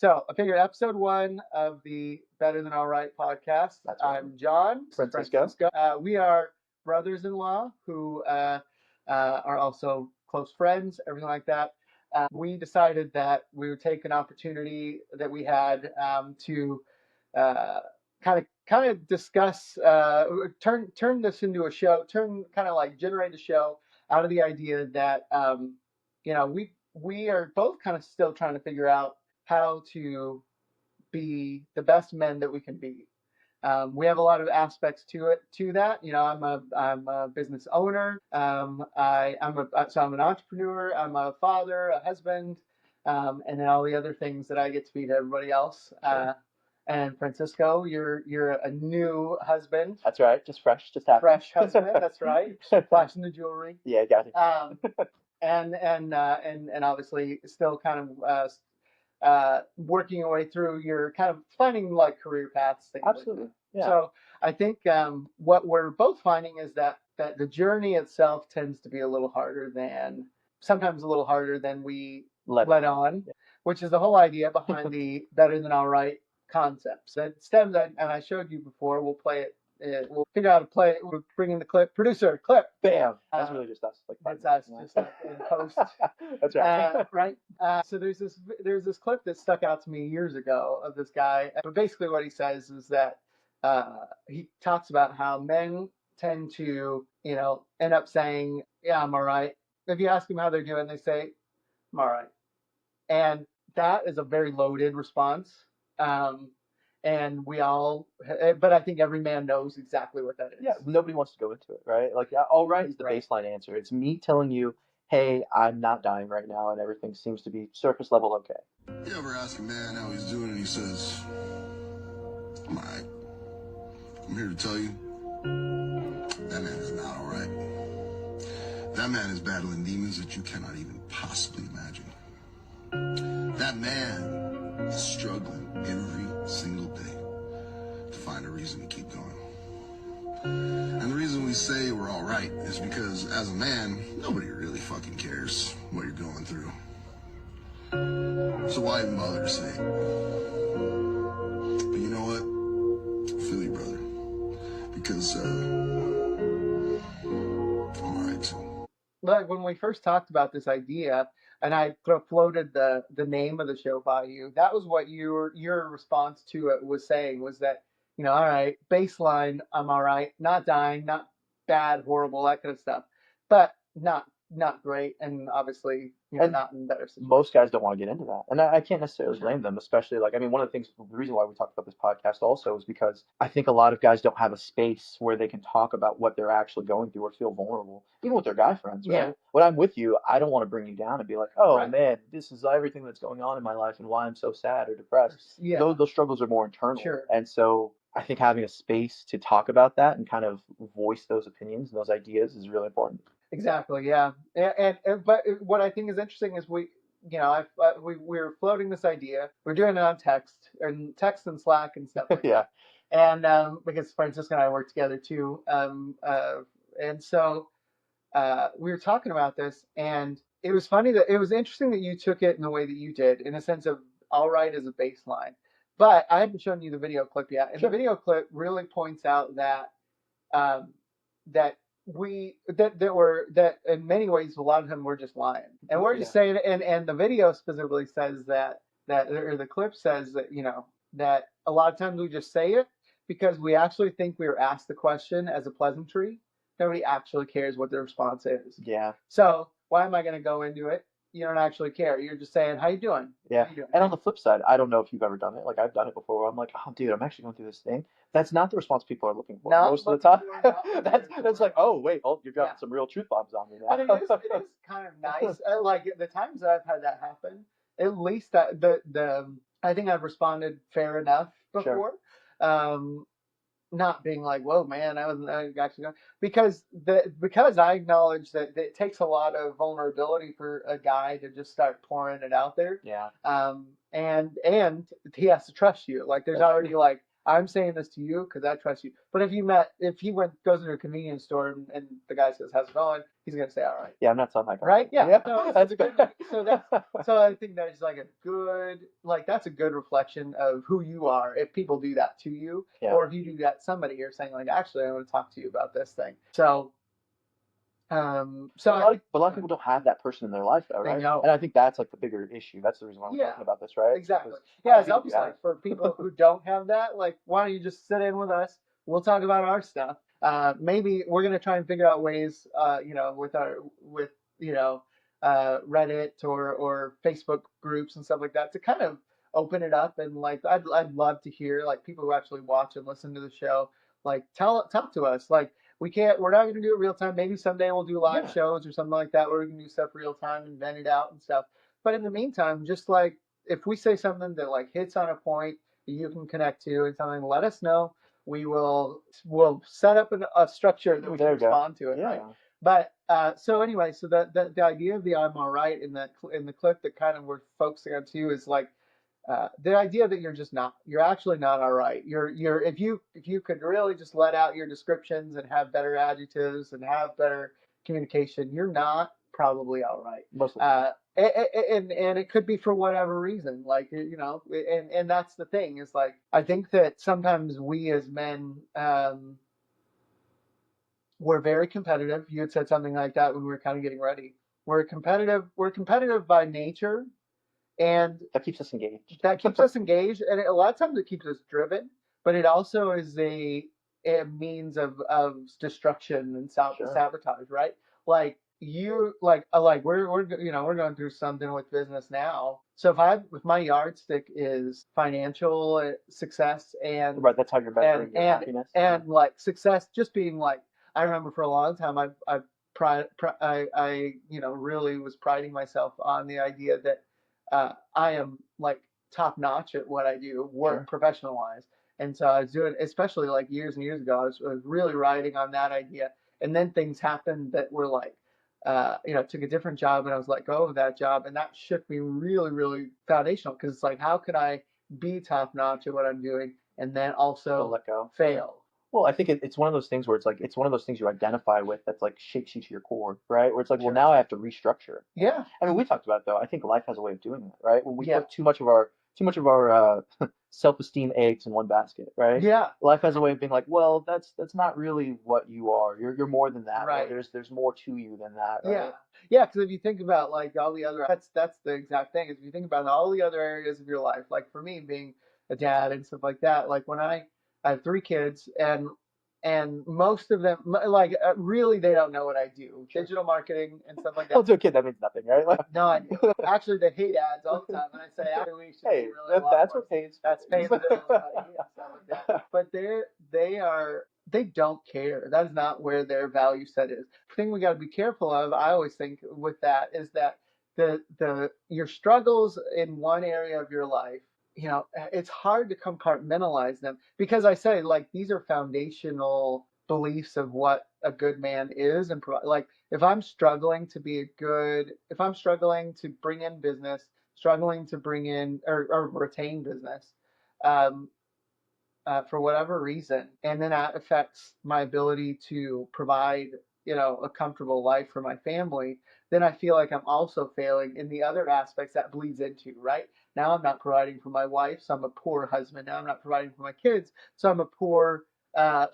So I figured episode 1 of the Better Than All Right podcast. That's right. I'm John. Francisco. We are brothers-in-law who are also close friends, everything like that. We decided that we would take an opportunity that we had to kind of discuss, turn this into a show, generate a show out of the idea that we are both kind of still trying to figure out how to be the best men that we can be. We have a lot of aspects to that. I'm a business owner. So I'm an entrepreneur. I'm a father, a husband, and then all the other things that I get to be to everybody else. Sure. And Francisco, you're a new husband. That's right. Just fresh. Just happened. Fresh husband. That's right. Flashing the jewelry. Yeah, got it. And obviously still kind of working your way through your kind of finding like career paths. Things Absolutely. Like Yeah. So I think what we're both finding is that the journey itself tends to be sometimes a little harder than we let on, yeah. Which is the whole idea behind the Better Than All Right concepts. That stems, and I showed you before. We'll play it. We'll figure out how to play it. We're bringing the clip. Producer, clip. Bam. That's really just us. That's us, just like in post. That's right. Right. So there's this clip that stuck out to me years ago of this guy. But basically, what he says is that he talks about how men tend to, end up saying, "Yeah, I'm all right." If you ask them how they're doing, they say, "I'm all right," and that is a very loaded response. And but I think every man knows exactly what that is. Yeah, nobody wants to go into it, right? Like, all right is the baseline answer. It's me telling you, hey, I'm not dying right now, and everything seems to be surface level okay. You ever ask a man how he's doing, and he says, "I'm all right. I'm here to tell you, that man is not all right. That man is battling demons that you cannot even possibly imagine. That man is struggling every single day to find a reason to keep going. And the reason we say we're all right is because as a man, nobody really fucking cares what you're going through. So why even bother to say it? But you know what? I feel you, brother. Because I'm all right too." Like when we first talked about this idea, and I floated the name of the show by you, that was what your response to it was saying, was that, all right, baseline, I'm all right, not dying, not bad, horrible, that kind of stuff, but not great, and obviously not in better situation. Most guys don't want to get into that, and I can't necessarily blame them, especially one of the things, the reason why we talked about this podcast also is because I think a lot of guys don't have a space where they can talk about what they're actually going through or feel vulnerable, even with their guy friends, right? Yeah. When I'm with you, I don't want to bring you down and be like, oh Right. man, this is everything that's going on in my life and why I'm so sad or depressed. Yeah. Those struggles are more internal. Sure. And so I think having a space to talk about that and kind of voice those opinions and those ideas is really important. Exactly, yeah. But what I think is interesting is we were floating this idea. We're doing it on text and Slack and stuff like Yeah. that. And because Francisco and I work together too. And so we were talking about this, and it was interesting that you took it in the way that you did, in a sense of all right as a baseline. But I haven't shown you the video clip yet. And Sure. The video clip really points out that that in many ways a lot of them were just lying, and we're just saying, and the video specifically says that or the clip says that that a lot of times we just say it because we actually think we were asked the question as a pleasantry. Nobody actually cares what the response is. Yeah. So why am I going to go into it? You don't actually care. You're just saying, "How you doing?" Yeah. How you doing? And on the flip side, I don't know if you've ever done it. Like I've done it before where I'm like, oh dude, I'm actually going through this thing. That's not the response people are looking for most of the time. That's like, oh wait, you've got some real truth bombs on me now. But it is kind of nice. Like the times that I've had that happen, at least I think I've responded fair enough before. Sure. Not being like, "Whoa, man, I actually going," because I acknowledge that it takes a lot of vulnerability for a guy to just start pouring it out there. Yeah. And he has to trust you. Like there's already like, I'm saying this to you because I trust you. But if he goes into a convenience store and the guy says, "How's it going?" He's gonna say, "All right." Yeah, I'm not selling that. Right? Yeah. Yeah, So, that's good. so I think that's like a good, like that's a good reflection of who you are. If people do that to you, Yeah. or if you do that to somebody, you're saying like, actually, I want to talk to you about this thing. So, But a lot of people don't have that person in their life, though, they right? know. And I think that's like the bigger issue. That's the reason why we're Yeah. talking about this, right? Exactly. Because Yeah, it's people almost do have like for people who don't have that, like, why don't you just sit in with us? We'll talk about our stuff. Maybe we're gonna try and figure out ways, with you know, Reddit or Facebook groups and stuff like that to kind of open it up and like I'd love to hear like people who actually watch and listen to the show, like talk to us. Like we're not gonna do it real time. Maybe someday we'll do live Yeah. shows or something like that where we can do stuff real time and vent it out and stuff. But in the meantime, just like if we say something that like hits on a point that you can connect to and something, let us know. We'll set up a structure that we can There you go. respond to it, Yeah. right? But so anyway, so the idea of the I'm all right in the clip that kind of we're focusing on too is like the idea that you're actually not all right. If you could really just let out your descriptions and have better adjectives and have better communication, you're not probably all right. Most of the And it could be for whatever reason, like and that's the thing is like I think that sometimes we as men we're very competitive. You had said something like that when we were kind of getting ready. We're competitive. We're competitive by nature, and that keeps us engaged. that keeps us engaged, and a lot of times it keeps us driven. But it also is a means of destruction and Sure. sabotage, right? Like we're going through something with business now. So if my yardstick is financial success and Right, that's how you're measuring your happiness. and like success just being like I remember for a long time I really was priding myself on the idea that I am like top notch at what I do, work Sure. professional wise. And so I was doing, especially like years and years ago, I was really riding on that idea. And then things happened that were like, took a different job and I was let go of that job. And that shook me really, really foundational because it's like, how can I be top notch at what I'm doing and then Don't also let go. fail? Well, I think it's one of those things where it's one of those things you identify with that's like shakes you to your core, right? Where it's like, well, Sure. now I have to restructure. Yeah. I mean, we talked about it though. I think life has a way of doing that, right? When we Yeah. put too much of our self-esteem eggs in one basket, right? Yeah. Life has a way of being like, well, that's not really what you are. You're more than that. Right. There's more to you than that, right? Yeah. Yeah, because if you think about like all the other that's the exact thing is if you think about all the other areas of your life, like for me being a dad and stuff like that, like when I have 3 kids and most of them like really they don't know what I do, Sure. digital marketing and stuff like Well, that. to a kid that means nothing, right? Like, No idea. Actually, they hate ads all the time, and I say after we should hey, be really a lot that's more. what pays. That's paying the bills, buddy, and stuff like that. But they don't care. That is not where their value set is. The thing we got to be careful of, I always think with that is that the your struggles in one area of your life, it's hard to compartmentalize them because I say like these are foundational beliefs of what a good man is and like if I'm struggling to if I'm struggling to bring in business, struggling to bring in or retain business, um, for whatever reason, and then that affects my ability to provide, a comfortable life for my family, then I feel like I'm also failing in the other aspects that bleeds into, right? Now I'm not providing for my wife, so I'm a poor husband. Now I'm not providing for my kids, so I'm a poor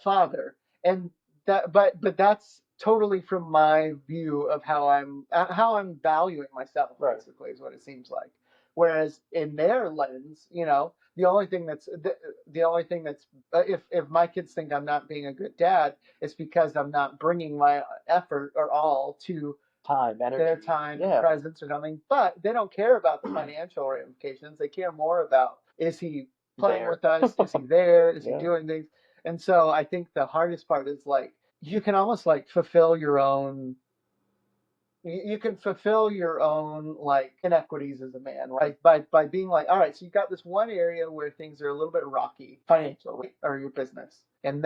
father. And but that's totally from my view of how I'm valuing myself, Right. basically, is what it seems like. Whereas in their lens, the only thing that's if my kids think I'm not being a good dad, it's because I'm not bringing my effort or all to Time, energy. their time, Yeah. presence, or something. But they don't care about the financial ramifications. They care more about is he playing There. with us? Is he there? Is Yeah. he doing things? And so I think the hardest part is like you can almost like fulfill your own. You can fulfill your own like inequities as a man, right? By being like, all right, so you got this one area where things are a little bit rocky, financial, right? Or your business, and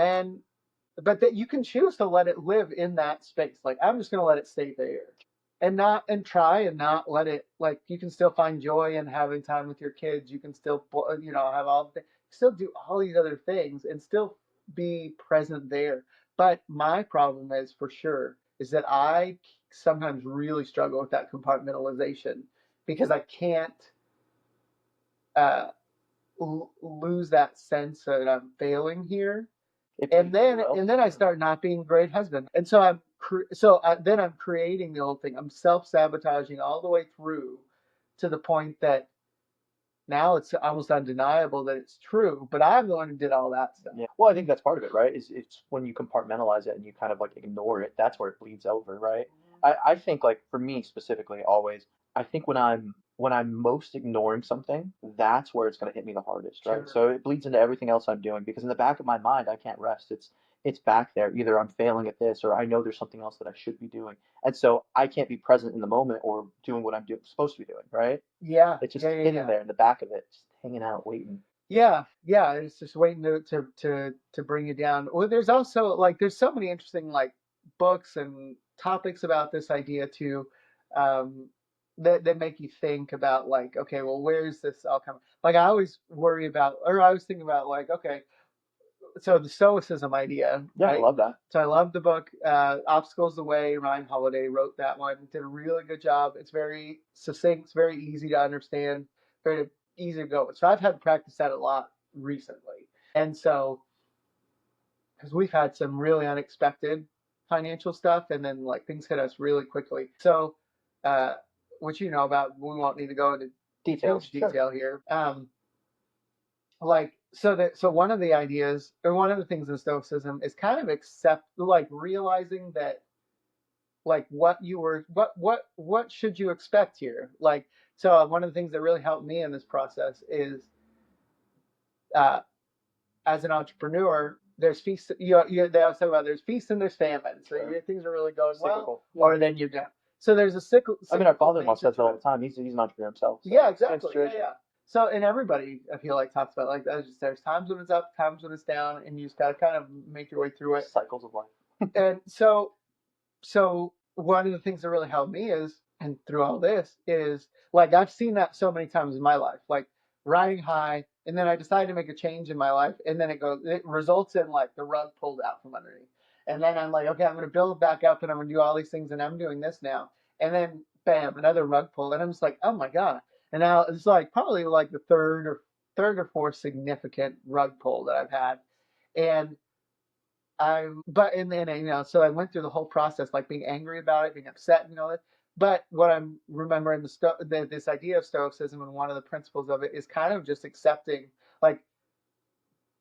but that you can choose to let it live in that space. Like I'm just gonna let it stay there, and try and not let it, like, you can still find joy in having time with your kids. You can still, have all the, still do all these other things and still be present there. But my problem is, for sure, is that I sometimes really struggle with that compartmentalization because I can't uh, lose that sense that I'm failing here. It And bleeds then everywhere else. and then I start not being a great husband, and so then I'm creating the whole thing. I'm self sabotaging all the way through to the point that now it's almost undeniable that it's true. But I'm the one who did all that stuff. Yeah. Well, I think that's part of it, right? Is it's when you compartmentalize it and you kind of like ignore it, that's where it bleeds over, right? I think like for me specifically, always, I think when I'm most ignoring something, that's where it's gonna hit me the hardest, right? Sure. So it bleeds into everything else I'm doing because in the back of my mind, I can't rest. It's back there. Either I'm failing at this or I know there's something else that I should be doing. And so I can't be present in the moment or doing what supposed to be doing, right? Yeah, It's just yeah, yeah, hidden yeah. there in the back of it, just hanging out, waiting. Yeah, yeah, it's just waiting to bring you down. Well, there's also, like, there's so many interesting, like, books and topics about this idea too, um, that make you think about, like, okay, well, where's this all coming? Like, I always worry about, or I always think about, like, okay, so the Stoicism idea, Yeah, I right? love that. So I love the book, Obstacles the Way. Ryan Holiday wrote that one. Did a really good job. It's very succinct. It's very easy to understand. Very easy to go with. So I've had to practice that a lot recently. And so, because we've had some really unexpected financial stuff, and then, like, things hit us really quickly. So, uh, which you know about, we won't need to go into Details, huge sure. detail here. Like, so one of the ideas, or one of the things in Stoicism, is kind of accept, like, realizing that, like, what should you expect here, like, so one of the things that really helped me in this process is, uh as an entrepreneur, there's feast, they always talk about, there's feast and there's famine. So Sure. things are really going well, Cyclical. Yeah. or then you're down. So there's a I mean, our cyclical father-in-law nature says that to all it. the time. He's an entrepreneur himself. So Yeah, same exactly. Yeah, situation. yeah. So, and everybody, I feel like, talks about it like that. It's just, there's times when it's up, times when it's down, and you just gotta kind of make your way through it. Cycles of life. And so one of the things that really helped me is, and through all this, is, like, I've seen that so many times in my life, like, riding high, and then I decide to make a change in my life, and then it results in, like, the rug pulled out from underneath. And then I'm like, okay, I'm gonna build back up, and I'm gonna do all these things, and I'm doing this now. And then bam, another rug pull, and I'm just like, oh my God. And now it's like probably like the third or fourth significant rug pull that I've had. And and then, so I went through the whole process, like, being angry about it, being upset, and all that. But what I'm remembering, this idea of Stoicism, and one of the principles of it is kind of just accepting, like,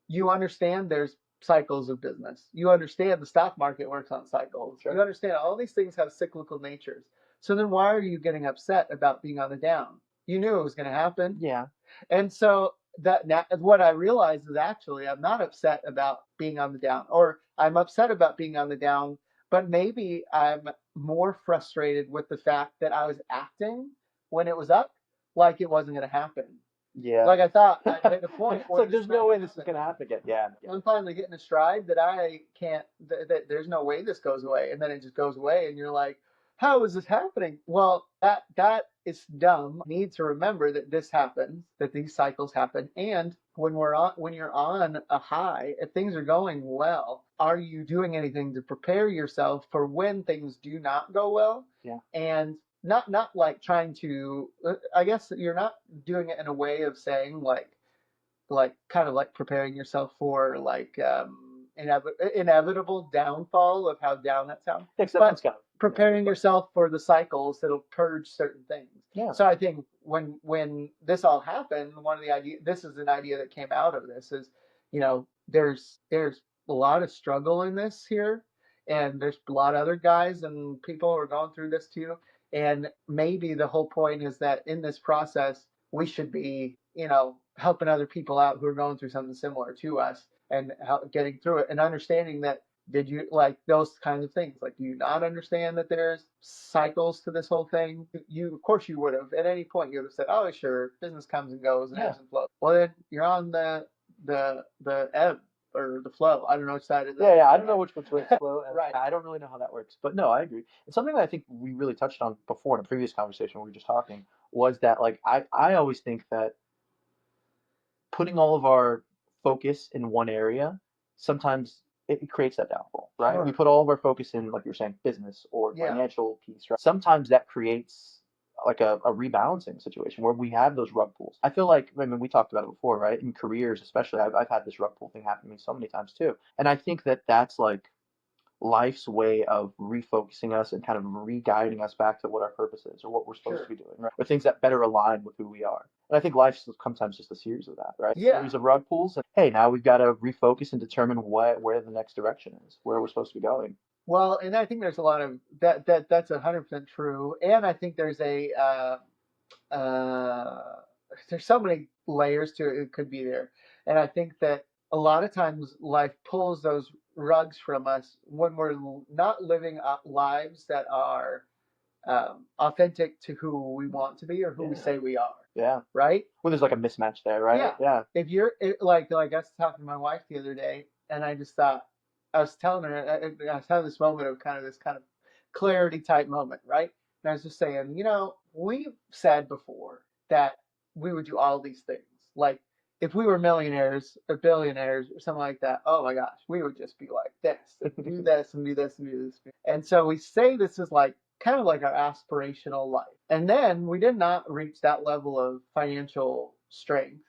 you understand there's cycles of business. You understand the stock market works on cycles. Sure. You understand all these things have cyclical natures. So then why are you getting upset about being on the down? You knew it was going to happen. Yeah. And so what I realized is, actually, I'm not upset about being on the down, or I'm upset about being on the down, but maybe I'm more frustrated with the fact that I was acting when it was up like it wasn't going to happen. Yeah. Like, I thought I hit a point It's where like there's no way this is gonna happen again. Yeah. I'm finally getting a stride that I can't, that there's no way this goes away. And then it just goes away, and you're like, how is this happening? Well, that is dumb. You need to remember that this happens, that these cycles happen. And when you're on a high, if things are going well, are you doing anything to prepare yourself for when things do not go well? Yeah. And not like trying to, I guess you're not doing it in a way of saying, like kind of like preparing yourself for, like, inevitable downfall of how down that sounds, Yeah, 'cause that but sounds kind of preparing yourself for the cycles that'll purge certain things. Yeah. So I think when this all happened, one of the idea this is an idea that came out of this is, there's a lot of struggle in this here, and there's a lot of other guys and people who are going through this too. And maybe the whole point is that in this process, we should be, helping other people out who are going through something similar to us, and getting through it, and understanding that, did you, like, those kinds of things, like, do you not understand that there's cycles to this whole thing? Of course you would have, at any point you would have said, oh, sure, business comes and goes and Yeah. ebbs and flows. Well, then you're on the ebb, or the flow. I don't know which side is Yeah, yeah. I don't know which way it's flow. Right. I don't really know how that works, but no, I agree. And something that I think we really touched on before in a previous conversation when we were just talking was that like I always think that putting all of our focus in one area, sometimes it creates that downfall, right? Sure. We put all of our focus in, like you were saying, business or Yeah. financial piece, right? Sometimes that creates like a rebalancing situation where we have those rug pulls. I feel like, I mean, we talked about it before, right? In careers, especially, I've had this rug pull thing happen to me so many times too. And I think that that's like life's way of refocusing us and kind of re-guiding us back to what our purpose is or what we're supposed Sure. to be doing, right? Or things that better align with who we are. And I think life's sometimes just a series of that, right? Yeah. A series of rug pulls. And hey, now we've got to refocus and determine where the next direction is, where we're supposed to be going. Well, and I think there's a lot of that's 100% true. And I think there's there's so many layers to it. It could be there. And I think that a lot of times life pulls those rugs from us when we're not living lives that are authentic to who we want to be or who we Yeah. say we are. Yeah. Right? Well, there's like a mismatch there, right? Yeah. Yeah. If you're like I was talking to my wife the other day, and I just thought I was telling her I was having this moment of this kind of clarity type moment, right? And I was just saying, we've said before that we would do all these things. Like if we were millionaires or billionaires or something like that, oh my gosh, we would just be like this, and do this and do this and do this. And so we say this is like kind of like our aspirational life. And then we did not reach that level of financial strength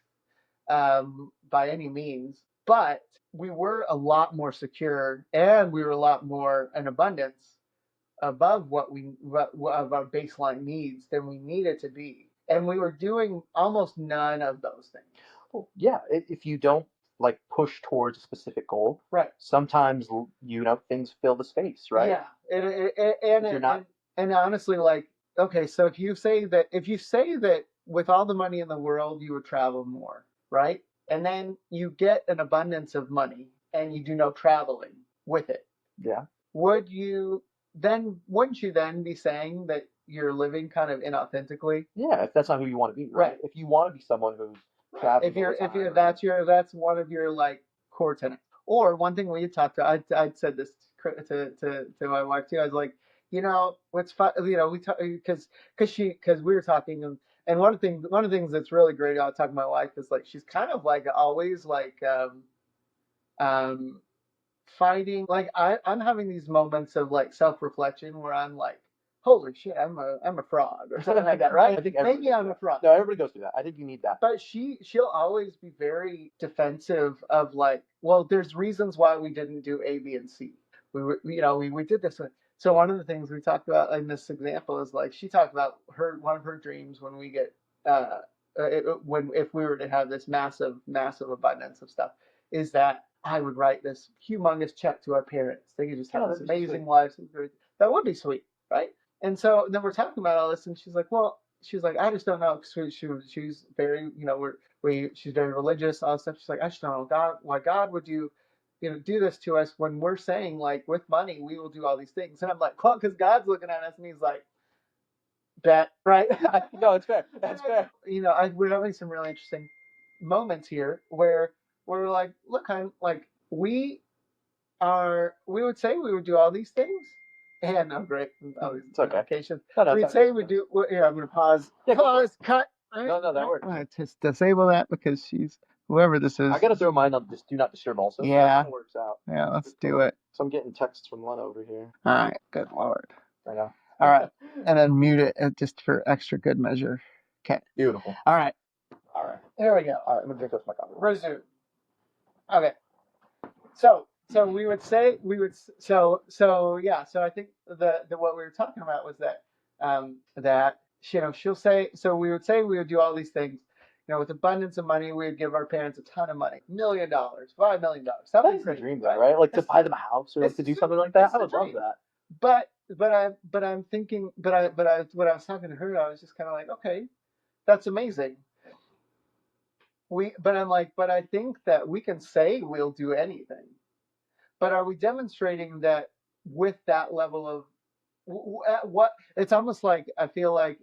by any means, but we were a lot more secure and we were a lot more in abundance above of our baseline needs than we needed to be. And we were doing almost none of those things. Well, yeah. If you don't like push towards a specific goal, Right. sometimes things fill the space, right? Yeah. If you're not And honestly, like, okay, so if you say that with all the money in the world you would travel more, right? And then you get an abundance of money and you do no traveling with it. Yeah. Wouldn't you then be saying that you're living kind of inauthentically? Yeah, if that's not who you want to be, right? If you want to be someone who's traveling, that's one of your like core tenets. Or one thing we talked about, I said this to my wife too. I was like, what's fun, we talk because we were talking and one of the things that's really great about talking to my wife is like she's kind of like always like fighting like I'm having these moments of like self-reflection where I'm like, holy shit, I'm a fraud or something like that, right? I think maybe I'm a fraud. No, everybody goes through that. I think you need that. But she'll always be very defensive of like, well, there's reasons why we didn't do A, B, and C. We did this one. So one of the things we talked about in this example is like she talked about one of her dreams when we get if we were to have this massive abundance of stuff is that I would write this humongous check to our parents. They could just have this amazing life. That would be sweet, right? And so then we're talking about all this, and she's like, I just don't know. She's very, she's very religious, all this stuff. She's like, I just don't know why God would do this to us when we're saying like with money we will do all these things. And I'm like, well, because God's looking at us and he's like, bet, right? No, it's fair. That's fair. We're having some really interesting moments here where we're like, look, we would say we would do all these things. And I'm great. All these It's okay. notifications. No, We'd say we do. Here, I'm going to pause. Yeah, Pause. Cut. No, that works. I'm going to just disable that because whoever this is. I got to throw mine on this do not disturb also. Yeah. So that works out. Yeah, let's do it. So I'm getting texts from Lena over here. All right. Good Lord. I know. All right. And then mute it just for extra good measure. Okay. Beautiful. All right. There we go. All right, I'm going to drink up my coffee. Resume. Okay. So yeah. So I think the what we were talking about was that she'll say, so we would say we would do all these things, with abundance of money, we would give our parents a ton of money, $1 million, $5 million, something That's the crazy, dream, though, right? Like to buy them a house or like to do something like that. I would love that. But I'm thinking, when I was talking to her, I was just kind of like, okay, that's amazing. But I think that we can say we'll do anything. But are we demonstrating that with that level of what? It's almost like I feel like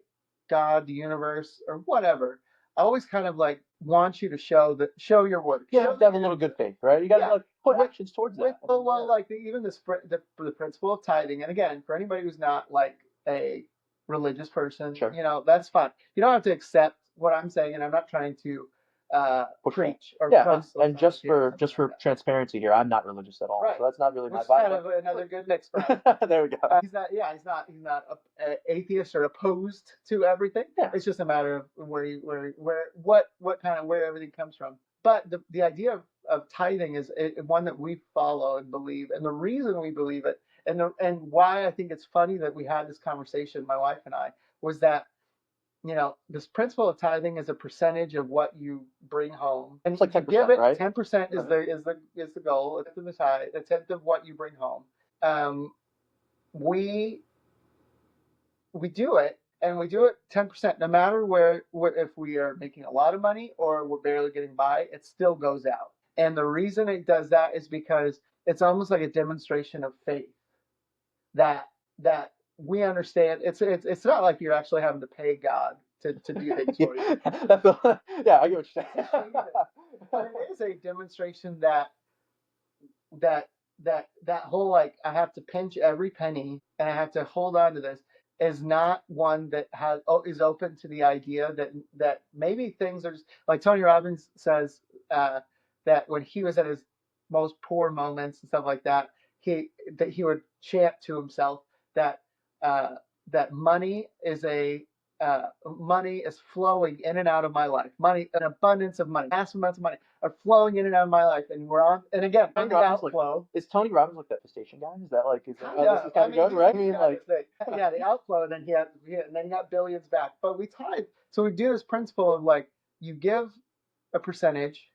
God, the universe, or whatever, always kind of like want you to show your work. You have to have a little good faith, right? You got to Yeah. like put actions towards that. Well, like even the principle of tithing, and again, for anybody who's not like a religious person, Sure. that's fine. You don't have to accept what I'm saying, and I'm not trying to preach or and just for transparency here, I'm not religious at all, right. So that's not really my vibe. Kind vibe. of another good mix. There we go. He's not. Yeah, he's not a atheist or opposed to everything. Yeah. It's just a matter of what kind of where everything comes from. But the idea of tithing is one that we follow and believe, and the reason we believe it, and why I think it's funny that we had this conversation, my wife and I, was that this principle of tithing is a percentage of what you bring home, and it's like 10%, give it right? 10% is the goal. It's the tithe, a tenth of what you bring home. We do it, and we do it 10%, no matter where if we are making a lot of money or we're barely getting by, it still goes out. And the reason it does that is because it's almost like a demonstration of faith that we understand. It's not like you're actually having to pay God to do things for you. Yeah, I get what you're saying. But it is a demonstration that whole, like, I have to pinch every penny and I have to hold on to this, is not one that is open to the idea that maybe things are just like Tony Robbins says, that when he was at his most poor moments and stuff like that, he would chant to himself that that money is flowing in and out of my life. Money, an abundance of money, massive amounts of money are flowing in and out of my life, and we're on. And again, Tony the Robbins, outflow. Is Tony Robbins like that station guy? Is that like this is Yeah, kind of good, right? I mean, like, the outflow, and then and then he got billions back. But we tithe, so we do this principle of like, you give a percentage,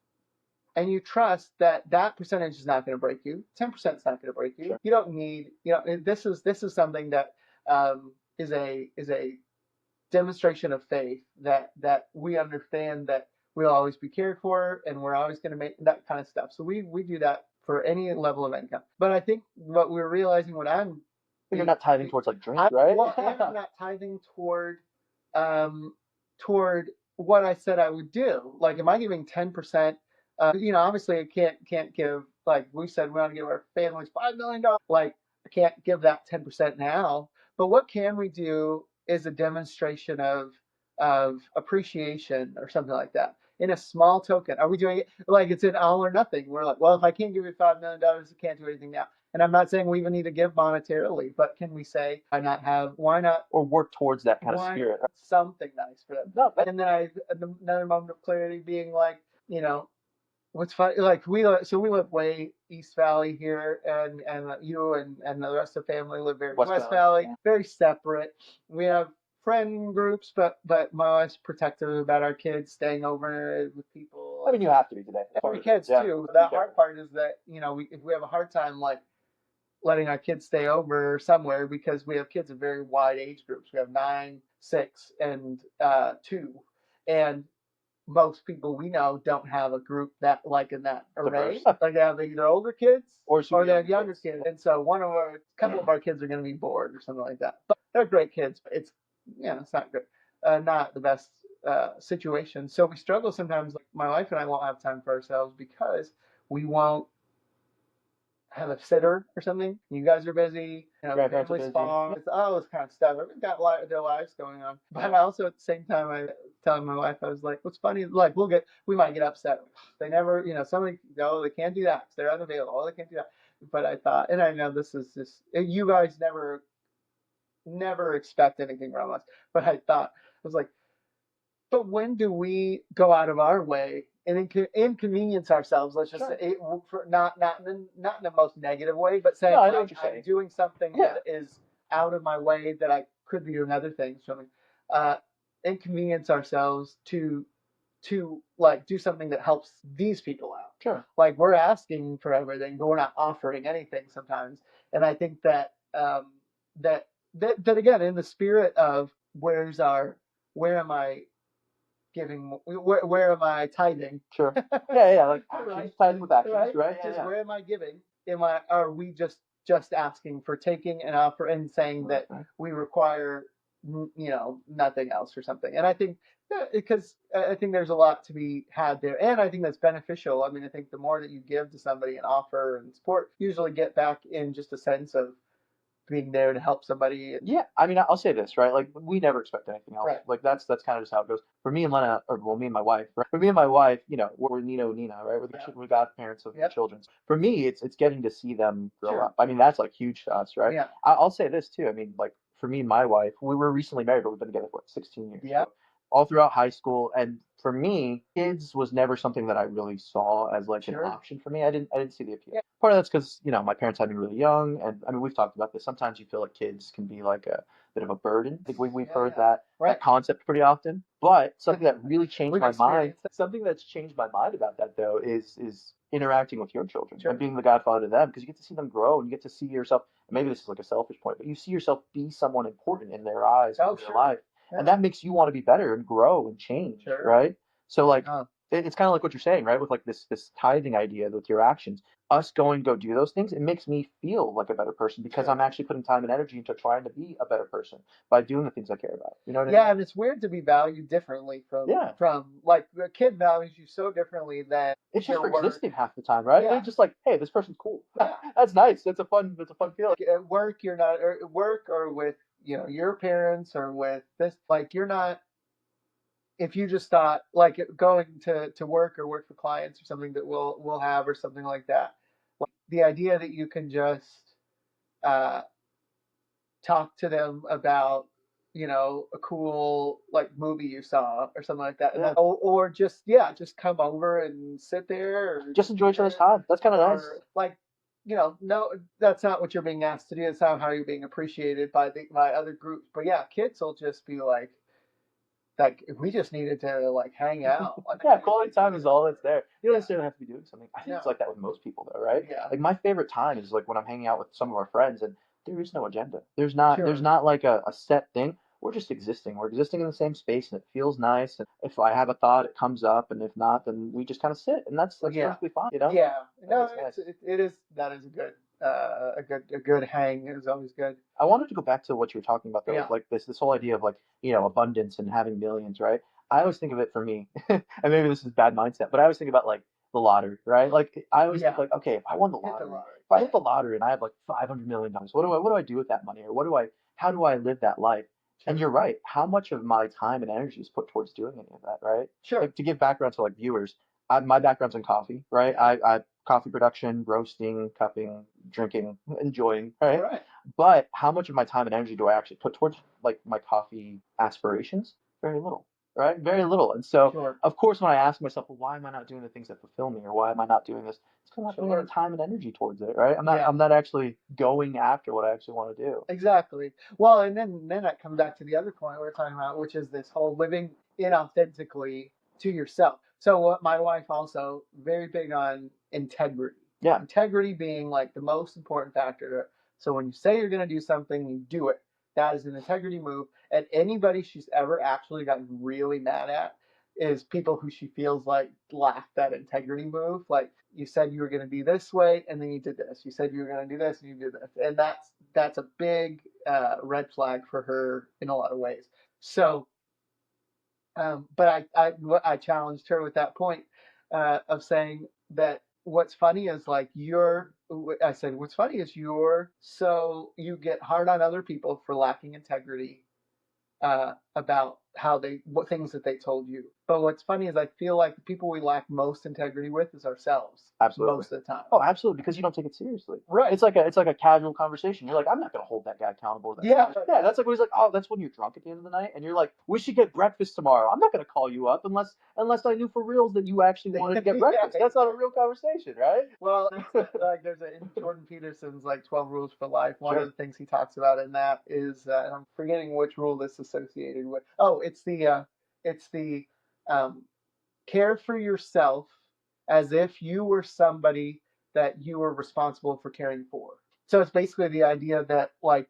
and you trust that percentage is not going to break you. 10% is not going to break you. Sure. You don't need, this is something that is a demonstration of faith that we understand that we'll always be cared for, and we're always going to make that kind of stuff. So we do that for any level of income. But I think what we're realizing, you're not tithing towards like drink, right? Well, and I'm not tithing toward what I said I would do. Like, am I giving 10%? Obviously I can't give, like we said, we want to give our families $5 million. Like, I can't give that 10% now. But what can we do is a demonstration of appreciation or something like that in a small token. Are we doing it like it's an all or nothing? We're like, well, if I can't give you $5 million, I can't do anything now. And I'm not saying we even need to give monetarily, but can we say, why not, or work towards that kind of spirit? Something nice for them. No, and then another moment of clarity being like, what's funny, like we live way East Valley here, and you and the rest of the family live very West Valley, very separate. We have friend groups, but my wife's protective about our kids staying over with people. I mean, you have to be today. Every kids too. The hard part is that if we have a hard time like letting our kids stay over somewhere, because we have kids of very wide age groups. We have 9, 6, and 2, and most people we know don't have a group that like in that array. Like, they have either older kids or they have younger kids. And so a couple of our kids are going to be bored or something like that. But they're great kids. But it's not good. Not the best situation. So we struggle sometimes. Like, my wife and I won't have time for ourselves because we won't have a sitter or something. You guys are busy. Family's far. It's all this kind of stuff. Everyone's got their lives going on. But also at the same time, I telling my wife, I was like, what's funny, like we might get upset. They never, somebody, no, they can't do that because they're unavailable. Oh, they can't do that. But I thought, and I know this is just, you guys never expect anything from us. But I thought, I was like, but when do we go out of our way and inconvenience ourselves? Let's just say, not in the most negative way, but saying, I'm doing something that is out of my way that I could be doing other things. Something, inconvenience ourselves to like do something that helps these people out. Sure. Like, we're asking for everything, but we're not offering anything sometimes. And I think that that again, in the spirit of where am I giving, where am I tithing? Sure. Yeah, like actions, tithing with actions, right? Where am I giving? Are we just asking for taking an offer and saying that we require nothing else or something? And I think Yeah, because I think there's a lot to be had there, and I think that's beneficial. I mean, I think the more that you give to somebody and offer and support, you usually get back in just a sense of being there to help somebody. Yeah, I mean, I'll say this, right? Like, we never expect anything else. Right. Like, that's kind of just how it goes. For me and Lena, or well, me and my wife, right? For me and my wife, we're Nino and Nina, right? Yeah. We're godparents of the Yep. children. For me, it's getting to see them grow Sure. up. I mean, that's like huge to us, right? Yeah. I'll say this too. I mean, like for me and my wife, we were recently married, but we've been together for what, 16 years. Yeah. So all throughout high school, and for me, kids was never something that I really saw as like an Sure. option for me. I didn't see the appeal. Yeah. Part of that's because my parents had me really young, and I mean we've talked about this. Sometimes you feel like kids can be like a bit of a burden. I think we've Yeah, heard yeah. that Right. concept pretty often. But something that really changed We've my mind, experienced that. something that's changed my mind about that though, is interacting with your children Sure. and being the godfather to them, because you get to see them grow and you get to see yourself. And maybe this is like a selfish point, but you see yourself be someone important in their eyes, Oh, in their sure. life, Yeah. and that makes you want to be better and grow and change, Sure. right? So like Oh, it's kind of like what you're saying, right? With like this tithing idea with your actions, us going to go do those things, it makes me feel like a better person because sure. I'm actually putting time and energy into trying to be a better person by doing the things I care about. You know what I Yeah, mean? and it's weird to be valued differently Yeah. from like the kid values you so differently than It's just your for work. existing half the time, right? Yeah. They're just like, hey, this person's cool. Yeah. That's nice. That's a fun feeling. At work, you're not, or at work or with your parents or with this, like you're not. If you just thought like going to work or work for clients or something that we'll have or something like that, like the idea that you can just uh, talk to them about a cool like movie you saw or something like that, and Yeah. or just just come over and sit there or Just enjoy each other's time. That's kind of nice. or like no, that's not what you're being asked to do. It's not how you're being appreciated by other groups. But yeah, kids will just be like if we just needed to like hang out. Like, Yeah, quality time is all that's there. You don't Yeah. necessarily have to be doing something. I think it's No. like that with most people, though, right? Yeah. Like my favorite time is like when I'm hanging out with some of our friends, and there is no agenda. There's Sure. not like a set thing. We're just existing. We're existing in the same space, and it feels nice. And if I have a thought, it comes up, and if not, then we just kind of sit, and that's Yeah. perfectly fine, you know? Yeah. No, That's nice. it is that is a good hang is always good. I wanted to go back to what you were talking about though, Yeah. with like this whole idea of like, abundance and having millions, right? I always think of it for me, and maybe this is bad mindset, but I always think about like the lottery, right? Like I always think Yeah. like, okay, if I won the Hit the lottery, lottery. if I hit the lottery and I have like $500 million, what do I do with that money? Or how do I live that life? And Sure. you're right. How much of my time and energy is put towards doing any of that, right? Sure. Like to give background to like viewers, my background's in coffee, right? I coffee production, roasting, cupping, drinking, enjoying, right? Right. But how much of my time and energy do I actually put towards like my coffee aspirations? Very little, right? Very little. And so, Sure. of course, when I ask myself, well, why am I not doing the things that fulfill me, or why am I not doing this? It's because I'm not putting Sure. any time and energy towards it, right? Yeah. I'm not actually going after what I actually want to do. Exactly. Well, and then that comes back to the other point we were talking about, which is this whole living inauthentically to yourself. So what my wife also very big on integrity. Yeah. Integrity being like the most important factor to her. So when you say you're going to do something, you do it. That is an integrity move. And anybody she's ever actually gotten really mad at is people who she feels like lacked that integrity move. Like you said you were going to be this way, and then you did this. You said you were going to do this, and you did this, and that's a big red flag for her in a lot of ways. So, but I challenged her with that point of saying that what's funny is like I said what's funny is you get hard on other people for lacking integrity about what things that they told you. But what's funny is I feel like the people we lack most integrity with is ourselves. Absolutely. Most of the time. Oh, absolutely, because you don't take it seriously. Right. It's like a casual conversation. You're like, I'm not gonna hold that guy accountable. Yeah. Yeah. That's like when he's like, oh, that's when you're drunk at the end of the night, and you're like, we should get breakfast tomorrow. I'm not gonna call you up unless I knew for reals that you actually wanted to get breakfast. That's not a real conversation, right? Well, like there's in Jordan Peterson's like 12 Rules for Life. One Sure. of the things he talks about in that is, and I'm forgetting which rule this is associated with. Oh, it's the um, care for yourself as if you were somebody that you were responsible for caring for. So it's basically the idea that I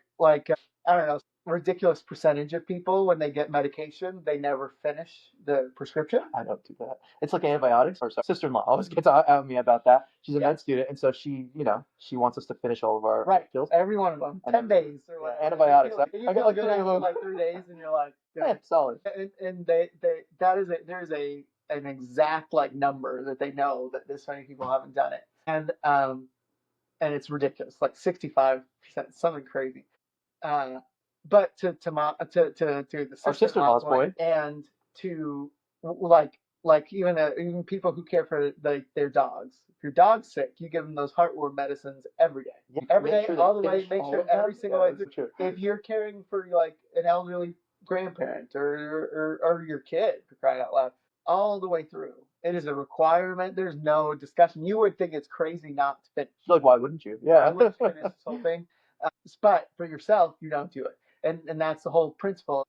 don't know, ridiculous percentage of people when they get medication, they never finish the prescription. I don't do that. It's like antibiotics. Or sister-in-law always gets at me about that. She's a med student, and so she wants us to finish all of our Right. pills. Every one of them. 10 days or whatever. Antibiotics. You feel good after like 3 days, and you're like, Yeah, solid. And there's an exact like number that they know that this many people haven't done it, and it's ridiculous, like 65%, something crazy. Uh, but to the Our sister-in-law's sister-in-law's point. and to like even people who care for their dogs. If your dog's sick, you give them those heartworm medicines every day. Yeah, Every make day, sure all they the way, finish make all sure of them. every single Yeah, way that's through. true. If you're caring for like an elderly grandparent or your kid, for crying out loud, all the way through. It is a requirement. There's no discussion. You would think it's crazy not to finish. Like, why wouldn't you? I Yeah. wouldn't finish this whole thing. But for yourself, you don't do it. And that's the whole principle.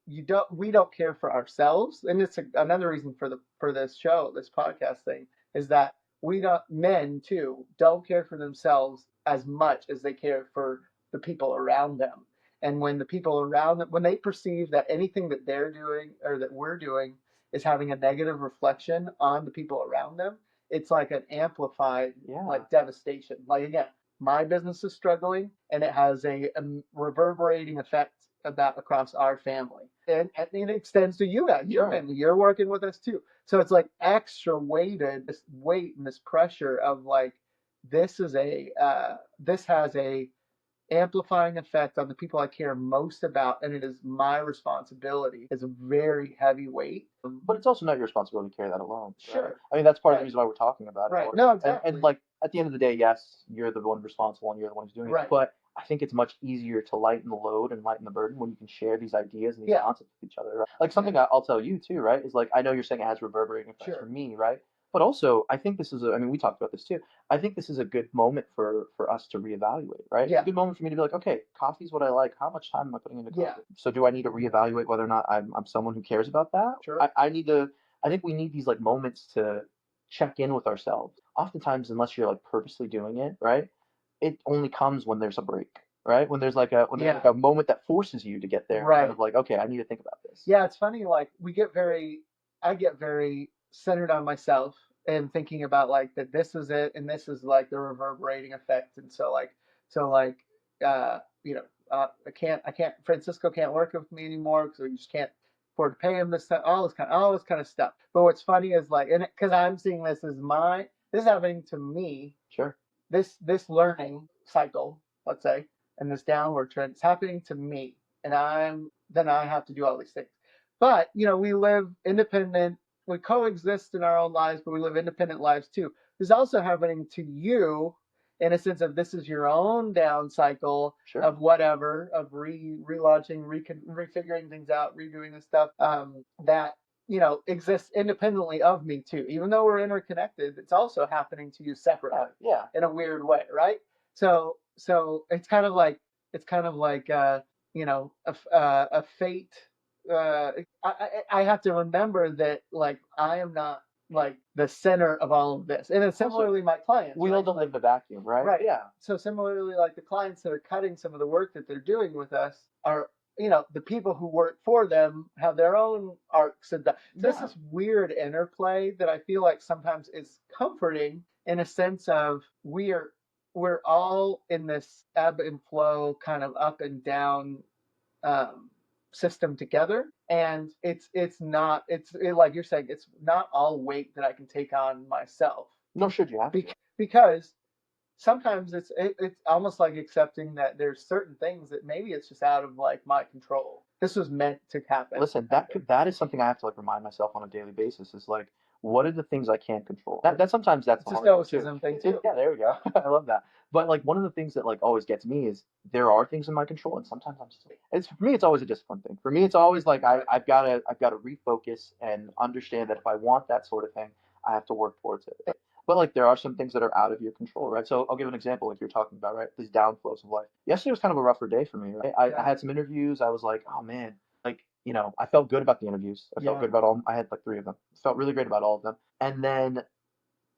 We don't care for ourselves. And it's another reason for this show, this podcast thing, is that we don't, men too, don't care for themselves as much as they care for the people around them. And when the people around them, when they perceive that anything that they're doing or that we're doing is having a negative reflection on the people around them, it's like an amplified Yeah. like devastation. Like again, my business is struggling and it has a reverberating effect about across our family, and it extends to you guys, your family. You're working with us too, so it's like extra weighted, this weight and this pressure of like this has a amplifying effect on the people I care most about, and it is my responsibility. It's a very heavy weight. But it's also not your responsibility to carry that alone. Sure. Right? I mean, that's part of the Right. reason why we're talking about it. Right. Or- No, exactly. And like at the end of the day, yes, you're the one responsible and you're the one who's doing it. Right. But I think it's much easier to lighten the load and lighten the burden when you can share these ideas and these Yeah. concepts with each other. Right? Like something I'll tell you too, right? Is like I know you're saying it has reverberating effects Sure. for me, right? But also, I think this is I mean, we talked about this too. I think this is a good moment for us to reevaluate, right? Yeah. It's a good moment for me to be like, okay, coffee's what I like. How much time am I putting into coffee? Yeah. So do I need to reevaluate whether or not I'm someone who cares about that? Sure. I need to. I think we need these like moments to check in with ourselves. Oftentimes, unless you're like purposely doing it, right? It only comes when there's a break, right? When there's like a moment that forces you to get there, Right. kind of like, okay, I need to think about this. Yeah, it's funny. Like I get very centered on myself and thinking about like that this is it, and this is like the reverberating effect, and so like, I can't. Francisco can't work with me anymore because we just can't afford to pay him this stuff, all this kind of stuff. But what's funny is like, and because I'm seeing this as this is happening to me. Sure. This learning cycle, let's say, and this downward trend, it's happening to me, and then I have to do all these things. But we live independent, we coexist in our own lives, but we live independent lives too. This is also happening to you in a sense of this is your own down cycle. Sure. Of whatever, of relaunching, refiguring things out, redoing this stuff that exists independently of me too. Even though we're interconnected, it's also happening to you separately. Yeah. In a weird way, right? So it's kind of like a fate. I have to remember that like I am not like the center of all of this, and it's similarly my clients. We all don't live in a vacuum, right? Right. Yeah. So similarly, like the clients that are cutting some of the work that they're doing with us are, the people who work for them have their own arcs and there's this weird interplay that I feel like sometimes is comforting in a sense of we're all in this ebb and flow kind of up and down system together, and like you're saying, it's not all weight that I can take on myself. Nor should you have to. Because sometimes it's almost like accepting that there's certain things that maybe it's just out of like my control. This was meant to happen. Listen, that is something I have to like remind myself on a daily basis. Is like, what are the things I can't control? Sometimes that's it's a stoicism thing too. Yeah, there we go. I love that. But like one of the things that like always gets me is there are things in my control, and sometimes I'm just. For me, it's always a discipline thing. For me, it's always like I've got to refocus and understand that if I want that sort of thing, I have to work towards it. But like there are some things that are out of your control, right? So I'll give an example, like you're talking about, right? These downflows of life. Yesterday was kind of a rougher day for me, right? I had some interviews. I was like, oh man, like I felt good about the interviews. I felt good about all. I had like 3 of them. Felt really great about all of them. And then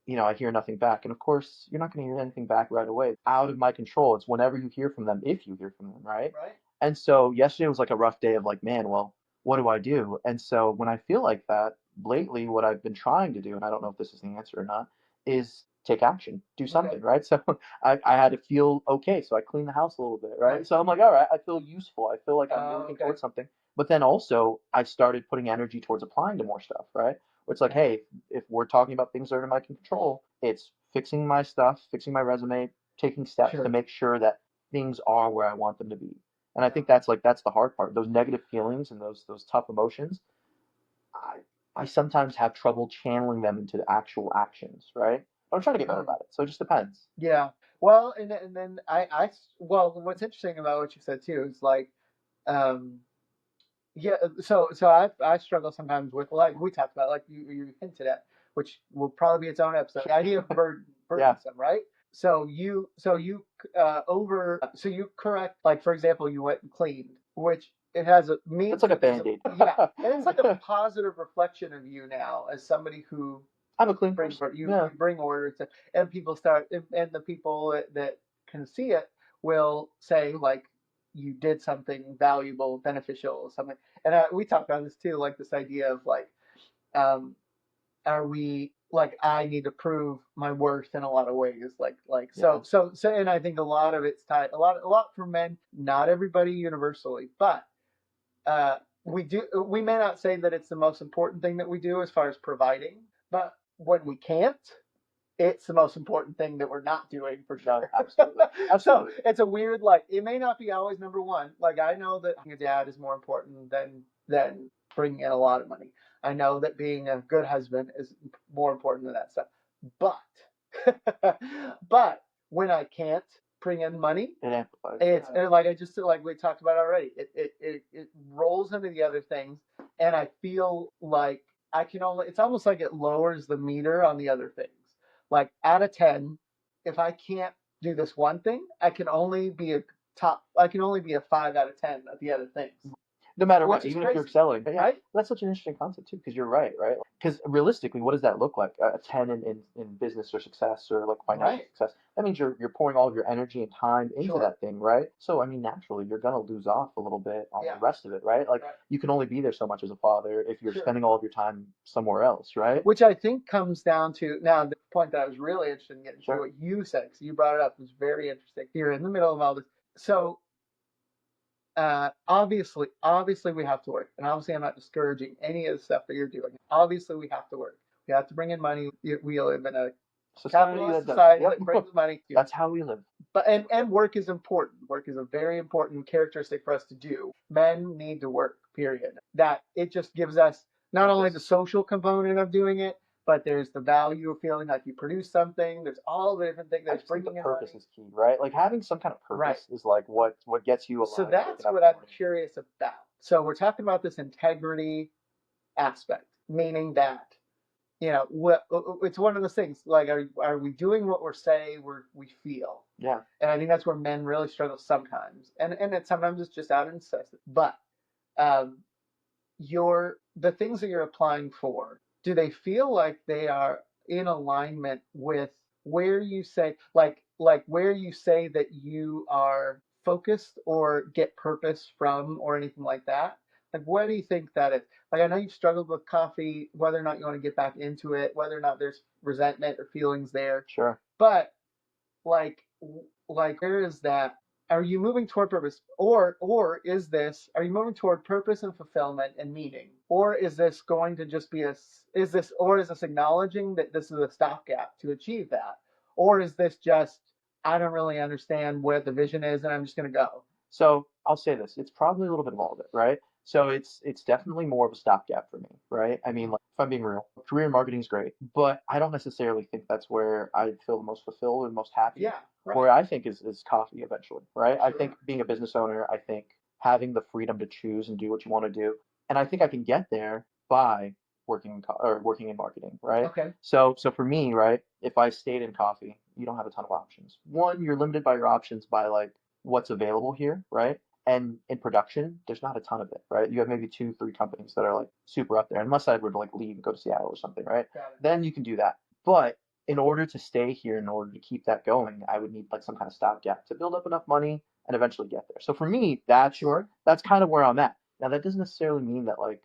I hear nothing back. And of course, you're not going to hear anything back right away. Out of my control. It's whenever you hear from them, if you hear from them, right? Right. And so yesterday was like a rough day of like, man, well, what do I do? And so when I feel like that, lately, what I've been trying to do, and I don't know if this is the answer or not, is take action, do something, right? So I had to feel okay. So I cleaned the house a little bit, right? So I'm like, all right, I feel useful. I feel like I'm working towards something. But then also I started putting energy towards applying to more stuff, right? Where it's like, hey, if we're talking about things that are in my control, it's fixing my stuff, fixing my resume, taking steps to make sure that things are where I want them to be. And I think that's the hard part. Those negative feelings and those tough emotions, I I sometimes have trouble channeling them into the actual actions, right? But I'm trying to get better about it. So it just depends. Yeah. Well, and then well, what's interesting about what you said too is like, um, yeah. So I struggle sometimes with, like we talked about, like you hinted at, which will probably be its own episode. The idea of burdensome, right? So you correct, like for example, you went and cleaned, which it has a means It's like a that there's a band-aid. yeah, and it's like a positive reflection of you now as somebody who I'm a clean bring person. you, Yeah. you bring order to, and people start, and the people that can see it will say like you did something valuable, beneficial, something. And we talked about this too, like this idea of like, um, are we like I need to prove my worth in a lot of ways, like Yeah. so, and I think a lot of it's tied a lot for men, not everybody universally, but we may not say that it's the most important thing that we do as far as providing, but when we can't, it's the most important thing that we're not doing for No, sure. absolutely. So Absolutely. it's a weird, like it may not be always number one. Like I know that being a dad is more important than bringing in a lot of money. I know that being a good husband is more important than that stuff. But but when I can't bring in money, It amplifies. it's and like I just like we talked about already. It rolls into the other things, and I feel like I can only. It's almost like it lowers the meter on the other things. Like out of 10, if I can't do this one thing, I can only be a top. I can only be a 5 out of 10 at the other things, No matter which what, is even if you're crazy, excelling. But yeah, right? that's such an interesting concept too, because you're right, right? Because realistically, what does that look like? A 10 in business or success or like financial Right. success. That means you're pouring all of your energy and time into Sure. that thing, right? So I mean, naturally, you're gonna lose off a little bit on Yeah. the rest of it, right? Like Right. you can only be there so much as a father if you're Sure. spending all of your time somewhere else, right? Which I think comes down to now the point that I was really interested in getting to Sure. what you said, because you brought it up, was very interesting. You're in the middle of all this. So obviously we have to work, and obviously I'm not discouraging any of the stuff that you're doing. Obviously we have to work. We have to bring in money. We live in a Society capitalist that does. society Yep. that brings money. That's how we live. But and work is important. Work is a very important characteristic for us to do. Men need to work. Period. That it just gives us not only the social component of doing it, but there's the value of feeling like you produce something. There's all the different things. I There's just think the bringing in purpose money. is key, right? Like having some kind of Right. purpose is like what gets you alive. So waking that's up what in the I'm morning. curious about. So we're talking about this integrity aspect, meaning that it's one of those things. Like, are we doing what we're saying we feel? Yeah. And I think that's where men really struggle sometimes, and sometimes it's just out of necessity. But um, the things that you're applying for, do they feel like they are in alignment with where you say where you say that you are focused or get purpose from or anything like that? Like what do you think that is? Like I know you've struggled with coffee, whether or not you want to get back into it, whether or not there's resentment or feelings there. Sure. But like where is that? Are you moving toward purpose, or is this, are you moving toward purpose and fulfillment and meaning, or is this going to just be is this acknowledging that this is a stopgap to achieve that, or is this just I don't really understand what the vision is and I'm just going to go? So I'll say this, it's probably a little bit of all of it, right? So it's definitely more of a stopgap for me, right? I mean, like if I'm being real, career in marketing is great, but I don't necessarily think that's where I feel the most fulfilled and most happy. Yeah, right. Where I think is coffee eventually, right? I Sure. think being a business owner, I think having the freedom to choose and do what you want to do, and I think I can get there by working in marketing, right? Okay. So for me, right, if I stayed in coffee, you don't have a ton of options. One, you're limited by your options by like what's available here, right? And in production, there's not a ton of it, right? You have maybe two, three companies that are like super up there, unless I were to like leave and go to Seattle or something, right? Got it. Then you can do that. But in order to stay here, in order to keep that going, I would need like some kind of stopgap to build up enough money and eventually get there. So for me, that's kind of where I'm at. Now that doesn't necessarily mean that like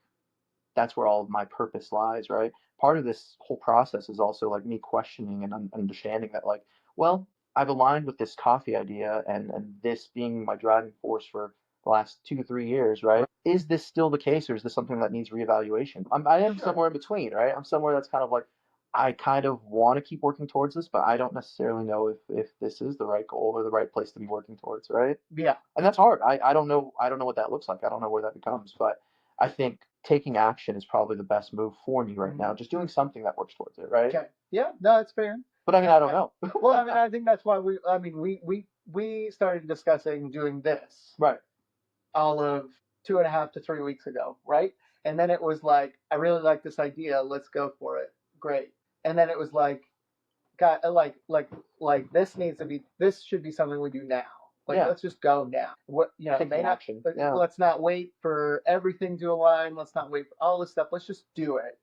that's where all of my purpose lies, right? Part of this whole process is also like me questioning and understanding that like, well, I've aligned with this coffee idea and this being my driving force for the last 2 to 3 years, right? Is this still the case, or is this something that needs reevaluation? I am Sure. somewhere in between, right? I'm somewhere that's kind of like, I kind of want to keep working towards this, but I don't necessarily know if this is the right goal or the right place to be working towards, right? Yeah. And that's hard. I don't know what that looks like. I don't know where that becomes, but I think taking action is probably the best move for me right now. Just doing something that works towards it, right? Okay. Yeah. No, that's fair. But I mean, I don't know. Well, I mean, I think that's why we started discussing doing this Right. all of 2.5 to 3 weeks ago, right? And then it was like, I really like this idea. Let's go for it. Great. And then it was like, God, this should be something we do now. Like, Yeah. let's just go now. What, Taking action. Yeah. let's not wait for everything to align. Let's not wait for all this stuff. Let's just do it.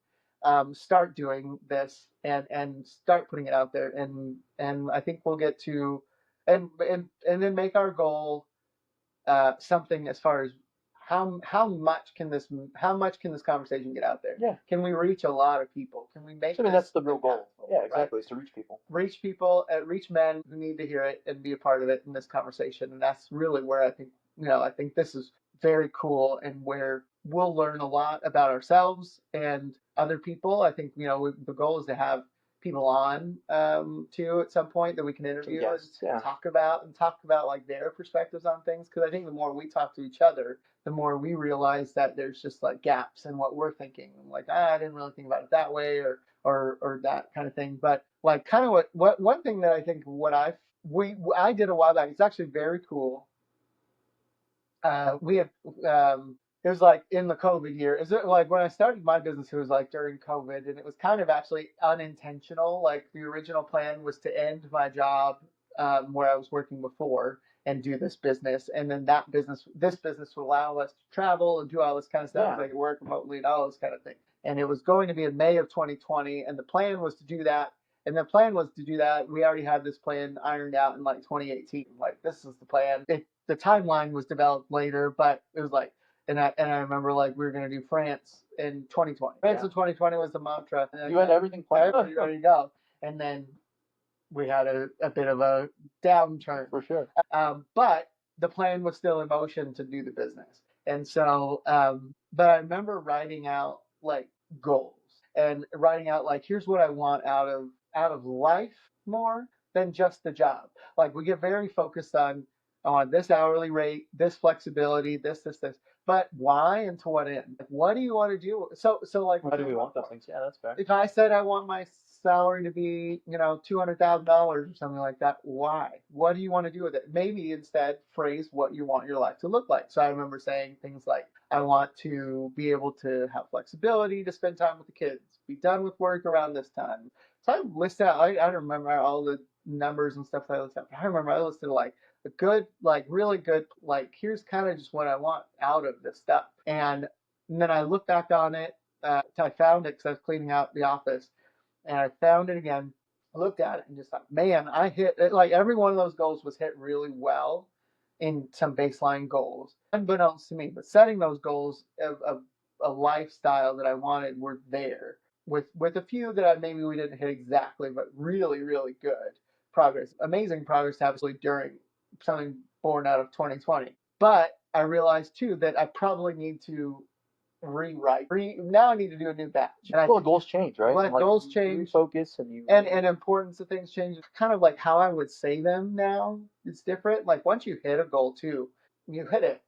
Start doing this and start putting it out there. And I think we'll get to, and then make our goal something as far as how much can this conversation get out there? Yeah. Can we reach a lot of people? Can we make? I mean, that's the real goal. impactful, Yeah, right? exactly. Is to reach people. Reach people, reach men who need to hear it and be a part of it in this conversation. And that's really where I think I think this is very cool and where we'll learn a lot about ourselves and other people. I think the goal is to have people on too at some point that we can interview and talk about like their perspectives on things, because I think the more we talk to each other, the more we realize that there's just like gaps in what we're thinking, like I didn't really think about it that way, or that kind of thing. But like kind of what one thing that I think I did a while back, it's actually very cool. We had it was like in the COVID year. Is it like when I started my business? It was like during COVID, and it was kind of actually unintentional. Like the original plan was to end my job where I was working before and do this business, and then this business would allow us to travel and do all this kind of stuff. Yeah. Like work remotely and all this kind of thing. And it was going to be in May of 2020, and the plan was to do that. And the plan was to do that. We already had this plan ironed out in like 2018. Like this is the plan. The timeline was developed later, but it was like, and I remember like we were gonna do France in 2020. France in 2020 was the mantra. And You had everything planned. ready to go, and then we had a bit of a downturn For sure. but the plan was still in motion to do the business. And so, but I remember writing out like goals and writing out like, here's what I want out of life more than just the job. Like we get very focused on this hourly rate, this flexibility, this. But why and to what end? Like, what do you want to do? So like, Why do we want those things? Yeah, that's fair. if I said I want my salary to be, $200,000 or something like that, why? What do you want to do with it? Maybe instead phrase what you want your life to look like. So I remember saying things like, I want to be able to have flexibility to spend time with the kids, be done with work around this time. So I listed out, I don't remember all the numbers and stuff that I listed out, but I remember I listed like a good, like really good, like here's kind of just what I want out of this stuff. And then I looked back on it. I found it because I was cleaning out the office, and I found it again. I looked at it and just thought, man, I hit it. Like every one of those goals was hit really well in some baseline goals, unbeknownst to me. But setting those goals of a lifestyle that I wanted were there, with a few that maybe we didn't hit exactly, but really, really good progress, amazing progress, obviously during something born out of 2020. But I realized too that I probably need to rewrite. Now I need to do a new batch. And Goals change, right? Well, goals change. Focus and importance of things change. Kind of like how I would say them now. It's different. Like once you hit a goal too, you hit it.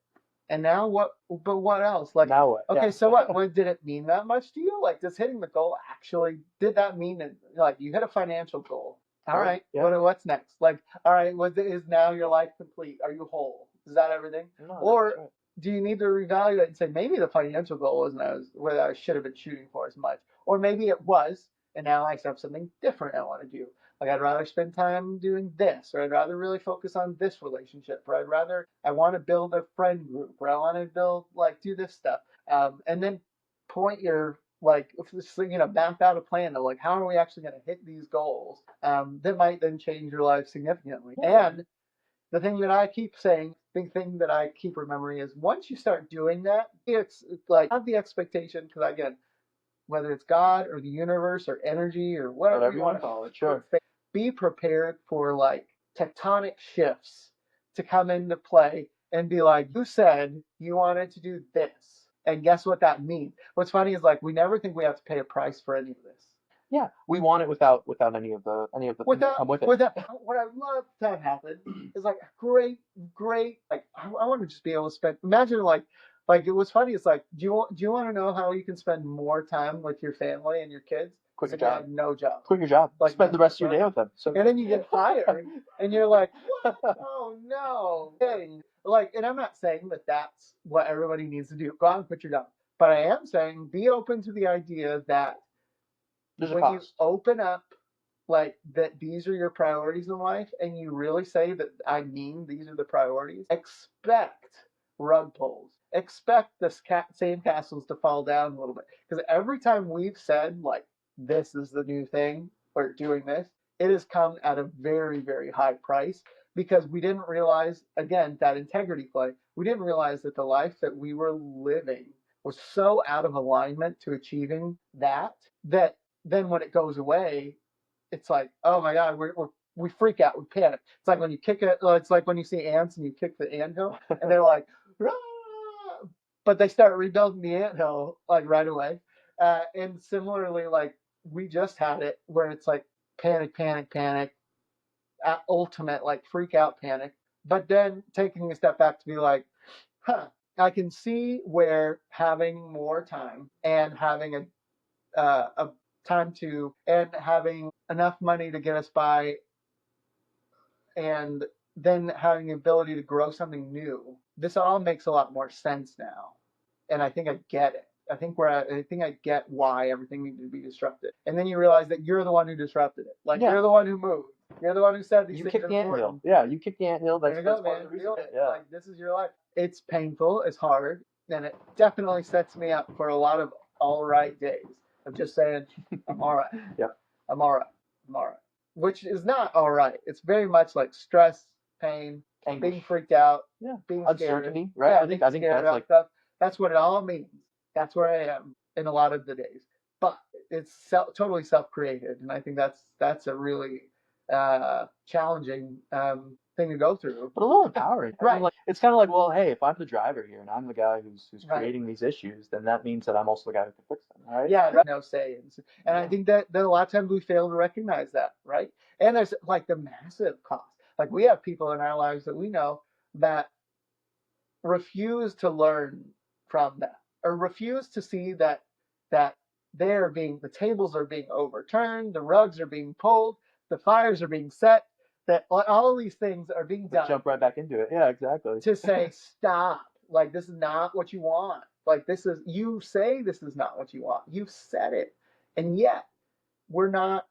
And now what? But what else? Like now what? Okay, Yeah. so what? Did it mean that much to you? Like, does hitting the goal actually? Did that mean that? Like, you hit a financial goal? All right. Yeah. What's next? Like, all right. Is now your life complete? Are you whole? Is that everything? No, or do you need to reevaluate and say maybe the financial goal wasn't what I should have been shooting for as much, or maybe it was, and now I have something different I want to do. Like I'd rather spend time doing this, or I'd rather really focus on this relationship, or I want to build a friend group, or I want to build do this stuff, and then point your map out a plan of like how are we actually going to hit these goals that might then change your life significantly. And the thing that I keep saying, the thing that I keep remembering is once you start doing that, it's like have the expectation, because again, whether it's God or the universe or energy or whatever you want to call it, sure, be prepared for like tectonic shifts to come into play and be like, you said you wanted to do this. And guess what that means? What's funny is like we never think we have to pay a price for any of this. Yeah, we want it without any of the things that come with it. What I love to have happen is like great, like I want to just be able to spend. Imagine like it was funny. It's like, do you want to know how you can spend more time with your family and your kids? Quit your If you job. had no job. Quit your job. Like, spend the rest of your day with them. So and then you get hired, and you're like, what? Oh no! Like, and I'm not saying that that's what everybody needs to do. Go out and quit your job. But I am saying be open to the idea that there's a when you cost. open up, like that these are your priorities in life, and you really say that I mean these are the priorities, expect rug pulls. Expect the same castles to fall down a little bit. Because every time we've said, like, this is the new thing, or doing this, it has come at a very, very high price because we didn't realize, again, that integrity play. We didn't realize that the life that we were living was so out of alignment to achieving that then when it goes away, it's like, oh my God, we freak out, we panic. It's like when you it's like when you see ants and you kick the anthill, and they're like, "Rah!" But they start rebuilding the anthill like right away. And similarly, like we just had it where it's like panic, panic, panic, ultimate like freak out panic. But then taking a step back to be like, huh, I can see where having more time and having a time to and having enough money to get us by and then having the ability to grow something new, this all makes a lot more sense now, and I think I get it. I think I get why everything needed to be disrupted, and then you realize that you're the one who disrupted it. Like you're the one who moved. You're the one who said these you things kicked are the important. anthill. Yeah, you kicked the anthill. There you go, man. Feel it. Yeah. Like this is your life. It's painful. It's hard, and it definitely sets me up for a lot of all right days of just saying, I'm all right. Yep. I'm all right. I'm all right. Which is not all right. It's very much like stress, pain, anguish, being freaked out, yeah, being uncertainty, scared. right? Yeah, I think that's like stuff. That's what it all means. That's where I am in a lot of the days. But it's totally self-created, and I think that's a really challenging thing to go through. but a little empowering. Right. I mean, like, it's kind of like, well, hey, if I'm the driver here and I'm the guy who's Right. creating these issues, then that means that I'm also the guy who can fix them, right? Yeah, no say. And I think that a lot of times we fail to recognize that, right? And there's like the massive cost. Like we have people in our lives that we know that refuse to learn from that or refuse to see that the tables are being overturned, the rugs are being pulled, the fires are being set, that all of these things are being done. Jump right back into it. Yeah, exactly. To say stop. Like this is not what you want. Like you say this is not what you want. You've said it. And yet we're not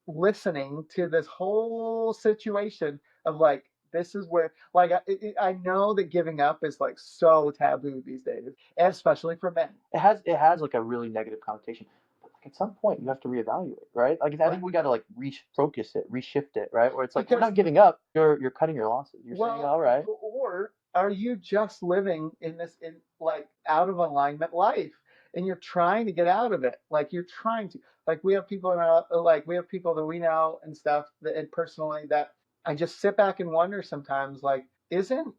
listening to this whole situation of like, this is where, like, I know that giving up is like so taboo these days, and especially for men. It has like a really negative connotation. But like at some point you have to reevaluate, right? Like I think we got to like refocus it, reshift it, right? Where it's like, we're not giving up. You're cutting your losses. You're saying, all right. Or are you just living in like out of alignment life, and you're trying to get out of it? Like you're trying to. Like we have people we have people that we know and stuff and personally that I just sit back and wonder sometimes, like, isn't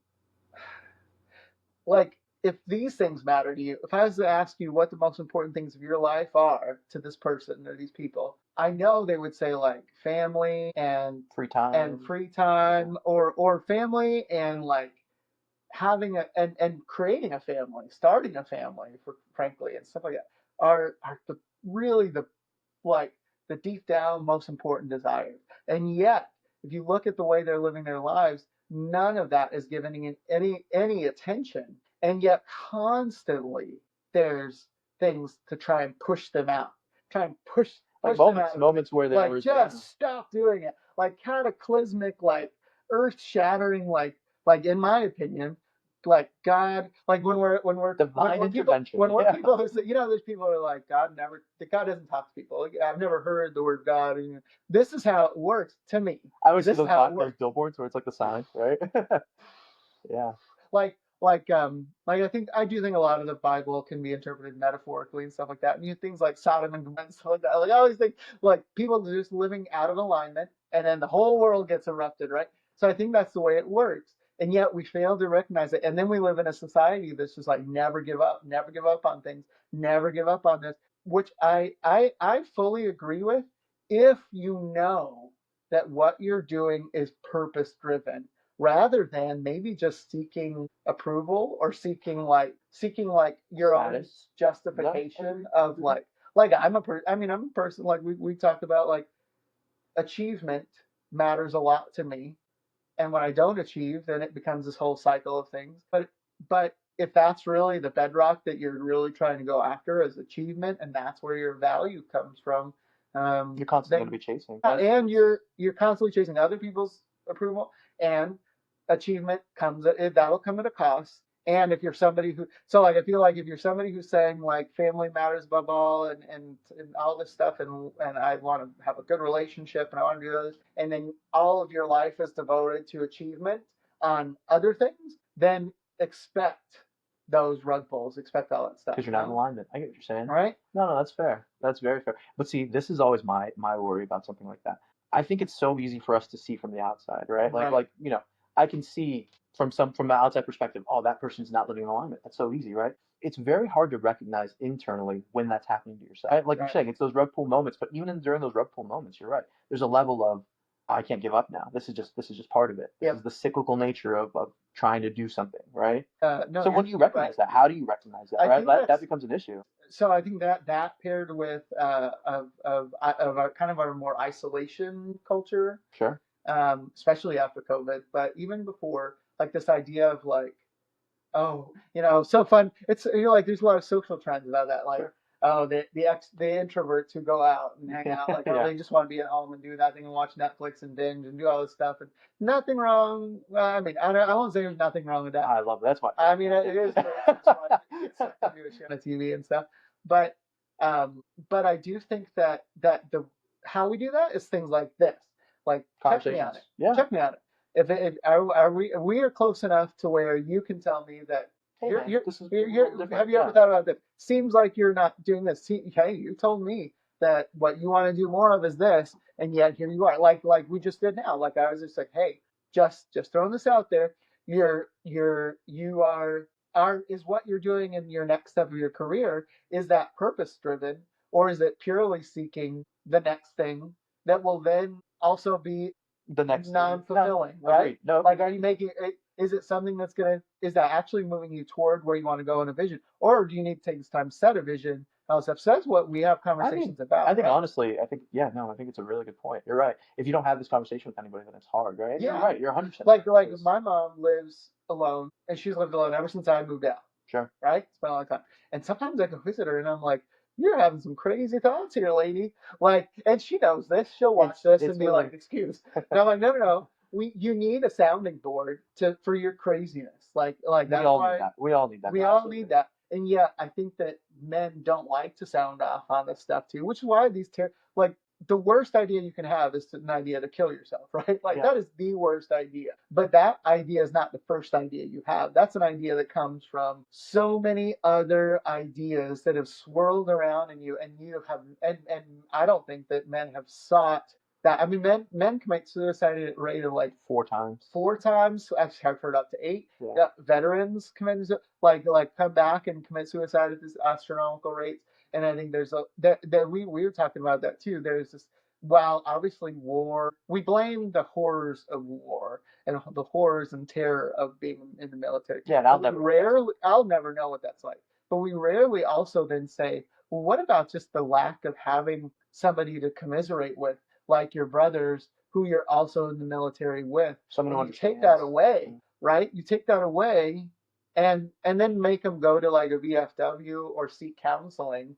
like if these things matter to you, if I was to ask you what the most important things of your life are to this person or these people, I know they would say like family and free time or family and like having and creating a family, starting a family, frankly, and stuff like that are really the like the deep down most important desires. And yet, if you look at the way they're living their lives, none of that is given any attention. And yet constantly there's things to try and push them out. Try and push like them out. Moments where they like just stop doing it. Like cataclysmic, like earth shattering, like in my opinion, like God, like when divine intervention. When people, there's people who are like, God doesn't talk to people. I've never heard the word God. This is how it works to me. I always see those billboards where it's like the sign, right? Yeah. Like I do think a lot of the Bible can be interpreted metaphorically and stuff like that. And things like Sodom and Gomorrah and stuff like that. Like I always think like people just living out of alignment, and then the whole world gets erupted, right? So I think that's the way it works. And yet we fail to recognize it. And then we live in a society that's just like never give up on things, never give up on this, which I fully agree with if you know that what you're doing is purpose driven rather than maybe just seeking approval or seeking like your own Status. justification Yeah. of I'm a person like we talked about like achievement matters a lot to me, and when I don't achieve, then it becomes this whole cycle of things. But if that's really the bedrock that you're really trying to go after as achievement, and that's where your value comes from, You're constantly going to then be chasing. and you're constantly chasing other people's approval, and achievement comes that'll come at a cost. And if you're somebody who, so like I feel like if you're somebody who's saying like family matters above all, and all this stuff, and I want to have a good relationship and I want to do this, and then all of your life is devoted to achievement on other things, then expect those rug pulls, expect all that stuff. Because you're not in alignment. I get what you're saying. Right? No, that's fair. That's very fair. But see, this is always my worry about something like that. I think it's so easy for us to see from the outside, right? Right. Like I can see from the outside perspective, oh, that person's not living in alignment. That's so easy, right? It's very hard to recognize internally when that's happening to yourself. Like you're Right. saying, it's those rug pull moments. But even during those rug pull moments, you're right. There's a level of I can't give up now. This is just part of it. This Yep. is the cyclical nature of trying to do something, right? No, So when do you recognize that? How do you recognize that? I Right? think That becomes an issue. so I think that paired with of our kind of our more isolation culture, Sure. especially after COVID, but even before, like this idea of like, oh, so fun. It's like there's a lot of social trends about that, like oh the introverts who go out and hang out, like Yeah. they just want to be at home and do nothing and watch Netflix and binge and do all this stuff, and nothing wrong. Well, I mean, I won't say there's nothing wrong with that. I love it. That's my I mean, it is great. It's fun. You get stuff to do with shit on TV and stuff. But but I do think that the how we do that is things like this, like check me on conversations. it, Yeah. check me on it. If are we are close enough to where you can tell me that Hey man, this is a you're little different. have you ever Yeah. thought about this? Seems like you're not doing this. See, hey, you told me that what you want to do more of is this, and yet here you are, like we just did now. Like I was just like, hey, just throwing this out there. You are is what you're doing in your next step of your career, is that purpose driven, or is it purely seeking the next thing that will then also be The next non-fulfilling, no, right? agreed. No. Like, are you making it? Is it something is that actually moving you toward where you want to go in a vision, or do you need to take this time to set a vision? All stuff. So that's what we have conversations about. I think right? honestly, yeah, no, I think it's a really good point. You're right. If you don't have this conversation with anybody, then it's hard, right? Yeah. You're right. You're 100% Like right. my mom lives alone, and she's lived alone ever since I moved out. Sure. Right? It's been a long time. And sometimes I go visit her, and I'm like, "You're having some crazy thoughts here, lady." Like, and she knows this. She'll watch this it's and be really- like, "Excuse." And I'm like, "No. You need a sounding board for your craziness. Like that's we all why need that. We all need that. we all need that." And yet, I think that men don't like to sound off on this stuff too, which is why like the worst idea you can have is an idea to kill yourself, right? Like Yeah. that is the worst idea. But that idea is not the first idea you have. That's an idea that comes from so many other ideas that have swirled around in you, and you have, and I don't think that men have sought that. I mean, men commit suicide at a rate of like 4 times. 4 times. Actually, I've heard up to 8. Yeah. Veterans commit like come back and commit suicide at this astronomical rates. And I think there's that we were talking about that too. There's this, while obviously war, we blame the horrors of war and the horrors and terror of being in the military. Yeah, and I'll never know what that's like. But we rarely also then say, well, what about just the lack of having somebody to commiserate with, like your brothers who you're also in the military with? Someone who You understands. take that away, right? You take that away, and then make them go to like a VFW or seek counseling.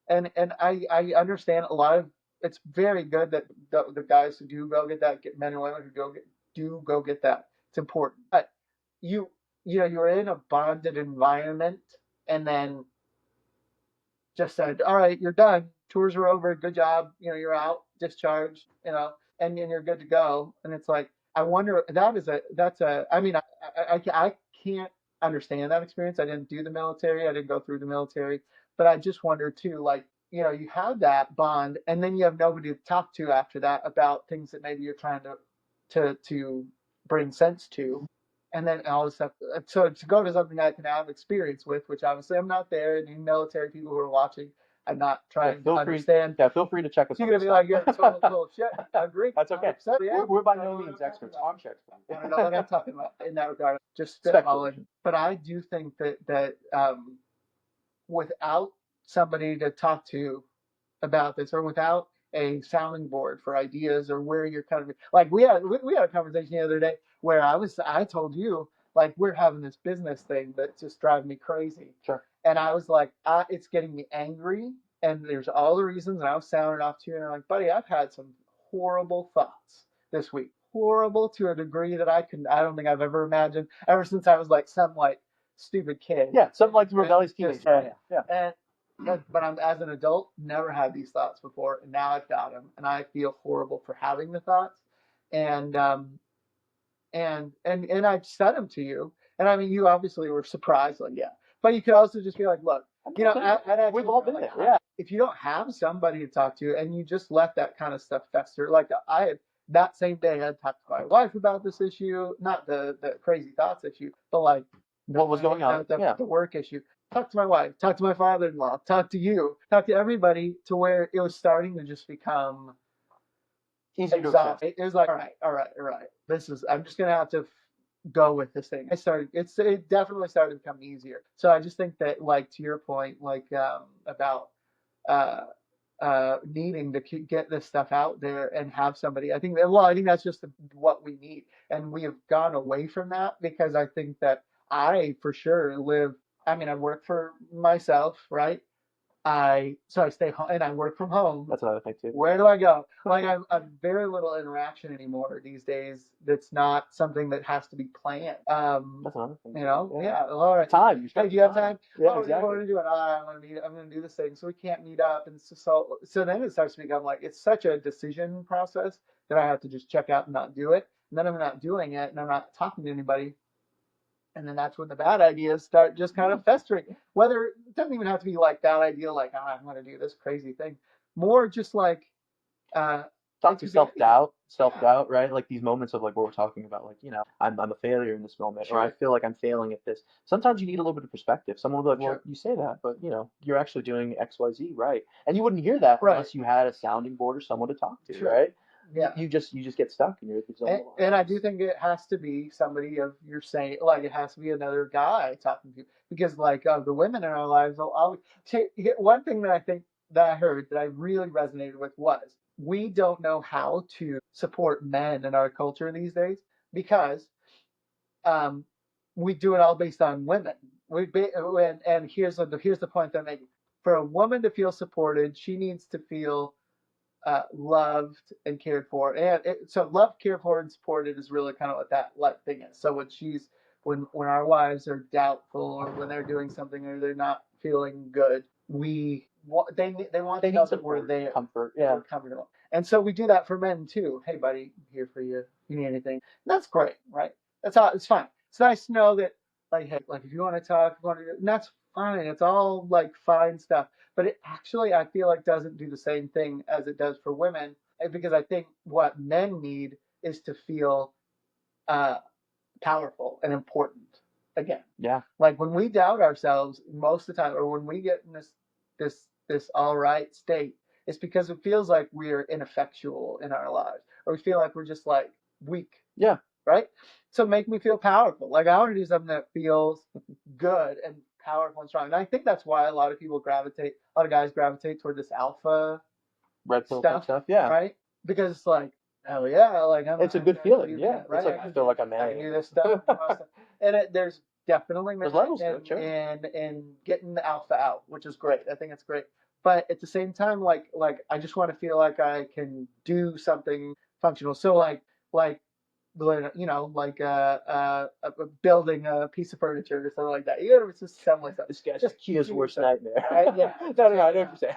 And I understand a lot of, it's very good that the guys who do go get that, get men and women who do go get that. It's important. But you're in a bonded environment, and then just said, all right, you're done. Tours are over. Good job. You're out, discharged, and you're good to go. And it's like, I wonder, I mean, I can't understand that experience. I didn't do the military. I didn't go through the military, but I just wonder too, like, you have that bond, and then you have nobody to talk to after that about things that maybe you're trying to bring sense to. and then all this stuff. So to go to something I can have experience with, which obviously I'm not there, and any military people who are watching, I'm not trying to understand. Feel free to check us. You're gonna be like, you're total full of shit. I agree. That's okay. 100%, yeah. We're by no means experts. Armchair experts. I don't know what I'm talking about in that regard. Just spitballing. But I do think that without somebody to talk to about this, or without a sounding board for ideas, or where you're kind of like, we had a conversation the other day where I told you, like, we're having this business thing that's just driving me crazy. Sure. And I was like, it's getting me angry, and there's all the reasons, and I was sounding off to you, and I'm like, buddy, I've had some horrible thoughts this week. Horrible to a degree that I don't think I've ever imagined, ever since I was like some like stupid kid. Yeah, something like the rebellious teenager. Yeah. But I'm, as an adult, never had these thoughts before, and now I've got them, and I feel horrible for having the thoughts, and and I said them to you, and I mean, you obviously were surprised, like, yeah, but you could also just be like, look, you know, we've all been there. Yeah. If you don't have somebody to talk to, and you just let that kind of stuff fester, like I had that same day, I talked to my wife about this issue, not the crazy thoughts issue, but like what was going on, the work issue. Talk to my wife, talk to my father-in-law, talk to you, talk to everybody, to where it was starting to just become exhausting. It was like, all right. I'm just gonna have to go with this thing. It definitely started to become easier. So I just think that, like, to your point, like, about needing to get this stuff out there and have somebody. I think that's just what we need, and we have gone away from that, because I think that I for sure live. I mean, I work for myself, right? So I stay home and I work from home. That's another thing too. Where do I go? Like, I've very little interaction anymore these days. That's not something that has to be planned. That's another thing. You know, yeah. All right. Time. Hey, do you have time? Yeah, exactly. What are you doing? I'm gonna do this thing. So we can't meet up, and so then it starts to become like, it's such a decision process that I have to just check out and not do it. And then I'm not doing it, and I'm not talking to anybody. And then that's when the bad ideas start just kind of festering. Whether it doesn't even have to be like that idea, like, I'm going to do this crazy thing. More just like, talk to self-doubt, right? Like these moments of, like, what we're talking about, like, you know, I'm a failure in this moment, sure, or I feel like I'm failing at this. Sometimes you need a little bit of perspective. Someone will be like, well, you say that, but, you know, you're actually doing X, Y, Z, right? And you wouldn't hear that unless you had a sounding board or someone to talk to, right? Yeah. You just get stuck in your zone. And I do think it has to be somebody of your saying, like, it has to be another guy talking to you, because, like, the women in our lives will always. One thing that I think that I heard that I really resonated with was, we don't know how to support men in our culture these days, because we do it all based on women. And here's the point that I'm making. For a woman to feel supported, she needs to feel loved and cared for, and so loved, cared for, and supported is really kind of what that thing is. So when our wives are doubtful, or when they're doing something, or they're not feeling good, they want to know that we're there, comfort, we're comfortable. And so we do that for men too. Hey, buddy, I'm here for you. You need anything? And that's great, right? That's all. It's fine. It's nice to know that, like, hey, like, if you want to talk, and that's fine. It's all, like, fine stuff. But it actually, I feel like, doesn't do the same thing as it does for women, because I think what men need is to feel powerful and important again. Yeah. Like, when we doubt ourselves most of the time, or when we get in this all right state, it's because it feels like we're ineffectual in our lives, or we feel like we're just, like, weak. Yeah. Right? So make me feel powerful. Like, I want to do something that feels good and powerful and strong. And I think that's why a lot of guys gravitate toward this alpha red pill stuff. Yeah. Right? Because it's like, hell yeah, like, it's a good feeling. Yeah. Right? It's like, I feel like I'm I can do this stuff. And there's definitely levels and getting the alpha out, which is great. I think it's great. But at the same time, like I just want to feel like I can do something functional. So like you know, like building a piece of furniture or something like that. You know, it's just something like that. This guy's just Kia's worst nightmare. Right? Yeah. No, I know what you're saying.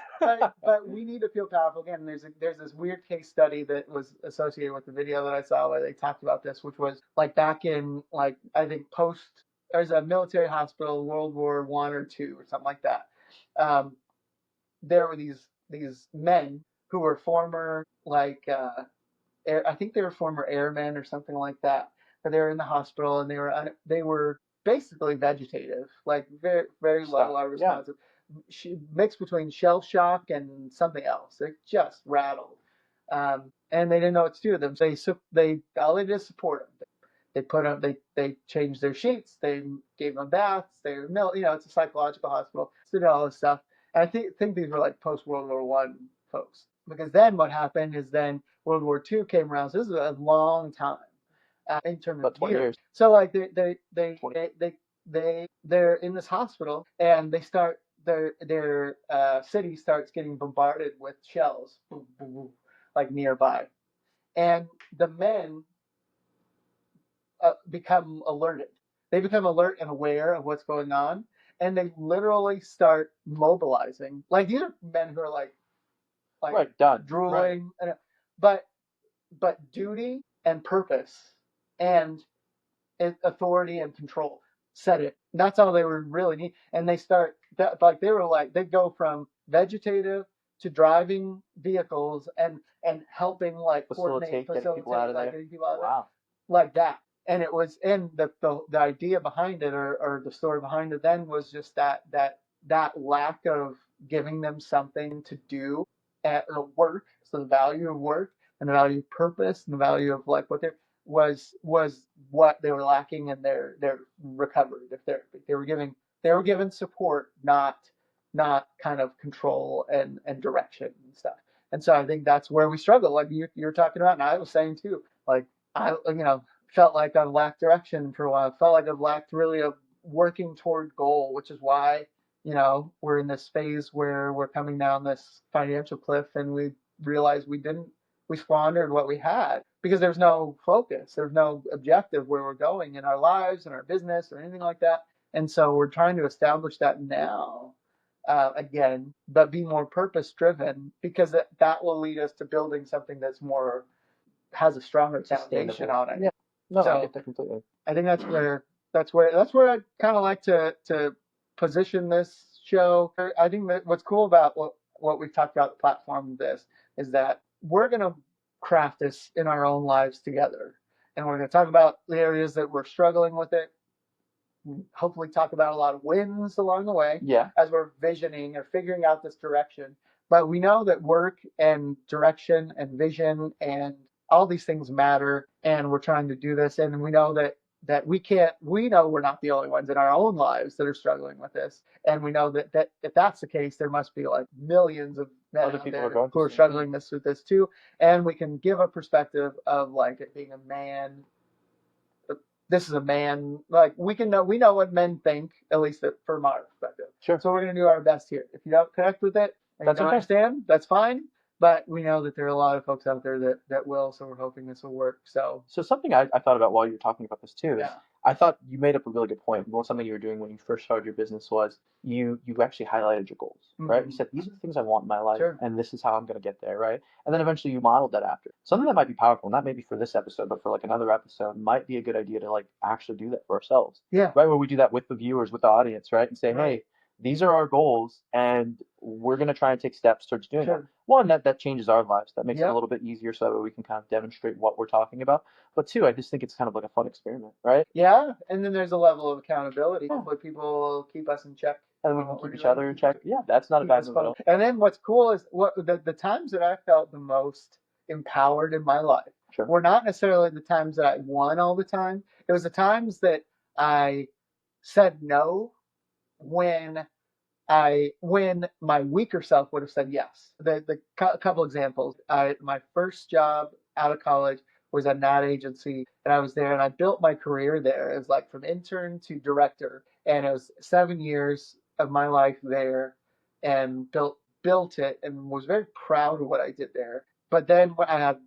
but we need to feel powerful again. There's this weird case study that was associated with the video that I saw where they talked about this, which was, like, back in, like, I think there's a military hospital, World War I or II or something like that. There were these men who were former, like, I think they were former airmen or something like that. but they were in the hospital, and they were basically vegetative, like very very low life responsive, mixed between shell shock and something else. They just rattled, and they didn't know what to do with them. So they all they did is support them. They put them, they changed their sheets, they gave them baths, they milk, it's a psychological hospital, so did all this stuff. And I think these were like post World War One folks, because then what happened is then World War Two came around. So this is a long time in terms of 20 years. So like they're in this hospital, and they start their city starts getting bombarded with shells, like nearby, and the men become alerted. They become alert and aware of what's going on, and they literally start mobilizing. Like these are men who are like right, done, drooling, but duty and purpose and authority and control set it. That's all they were really need. And they start that, like they were like they go from vegetative to driving vehicles and helping like facilitate getting people out of there. Wow. Like that. And it was, and the idea behind it, or the story behind it then, was just that lack of giving them something to do at work. So the value of work and the value of purpose and the value of like what was what they were lacking in their recovery, their therapy. They were given support, not kind of control and direction and stuff. And so I think that's where we struggle, like you're talking about, and I was saying too, like I felt like I've lacked direction for a while. I felt like I've lacked really a working toward goal, which is why we're in this phase where we're coming down this financial cliff, and we realized we squandered what we had because there's no focus, there's no objective where we're going in our lives and our business or anything like that. And so we're trying to establish that now, again, but be more purpose driven, because that will lead us to building something that's more, has a stronger foundation on it. Yeah. No, so I get that completely. I think that's where I kind of like to position this show. I think that what's cool about what we've talked about the platform of this is that we're going to craft this in our own lives together, and we're going to talk about the areas that we're struggling with it. Hopefully talk about a lot of wins along the way, as we're visioning or figuring out this direction. But we know that work and direction and vision and all these things matter, and we're trying to do this. And we know that we know we're not the only ones in our own lives that are struggling with this. And we know that if that's the case, there must be like millions of men other people who are struggling with this too. And we can give a perspective of like it being a man. This is a man, like we know what men think, at least from our perspective. Sure. So we're going to do our best here. If you don't connect with it, and that's you don't understand, that's fine. But we know that there are a lot of folks out there that will, so we're hoping this will work. So something I thought about while you were talking about this too is I thought you made up a really good point. Something you were doing when you first started your business was you actually highlighted your goals, right? You said, these are the things I want in my life, and this is how I'm going to get there, right? And then eventually you modeled that after. Something that might be powerful, not maybe for this episode, but for like another episode, might be a good idea to like actually do that for ourselves. Yeah. Right, where we do that with the viewers, with the audience, right? And say, hey, these are our goals, and we're going to try and take steps towards doing that. One, that changes our lives. That makes it a little bit easier so that we can kind of demonstrate what we're talking about. But two, I just think it's kind of like a fun experiment, right? Yeah, and then there's a level of accountability. Hopefully people will keep us in check. And we can keep each other in check. Yeah, that's not a bad move at all. And then what's cool is the times that I felt the most empowered in my life were not necessarily the times that I won all the time. It was the times that I said no when my weaker self would have said yes. The couple examples. My first job out of college was at an ad agency, and I was there, and I built my career there. It was like from intern to director, and it was 7 years of my life there, and built it, and was very proud of what I did there. But then when I had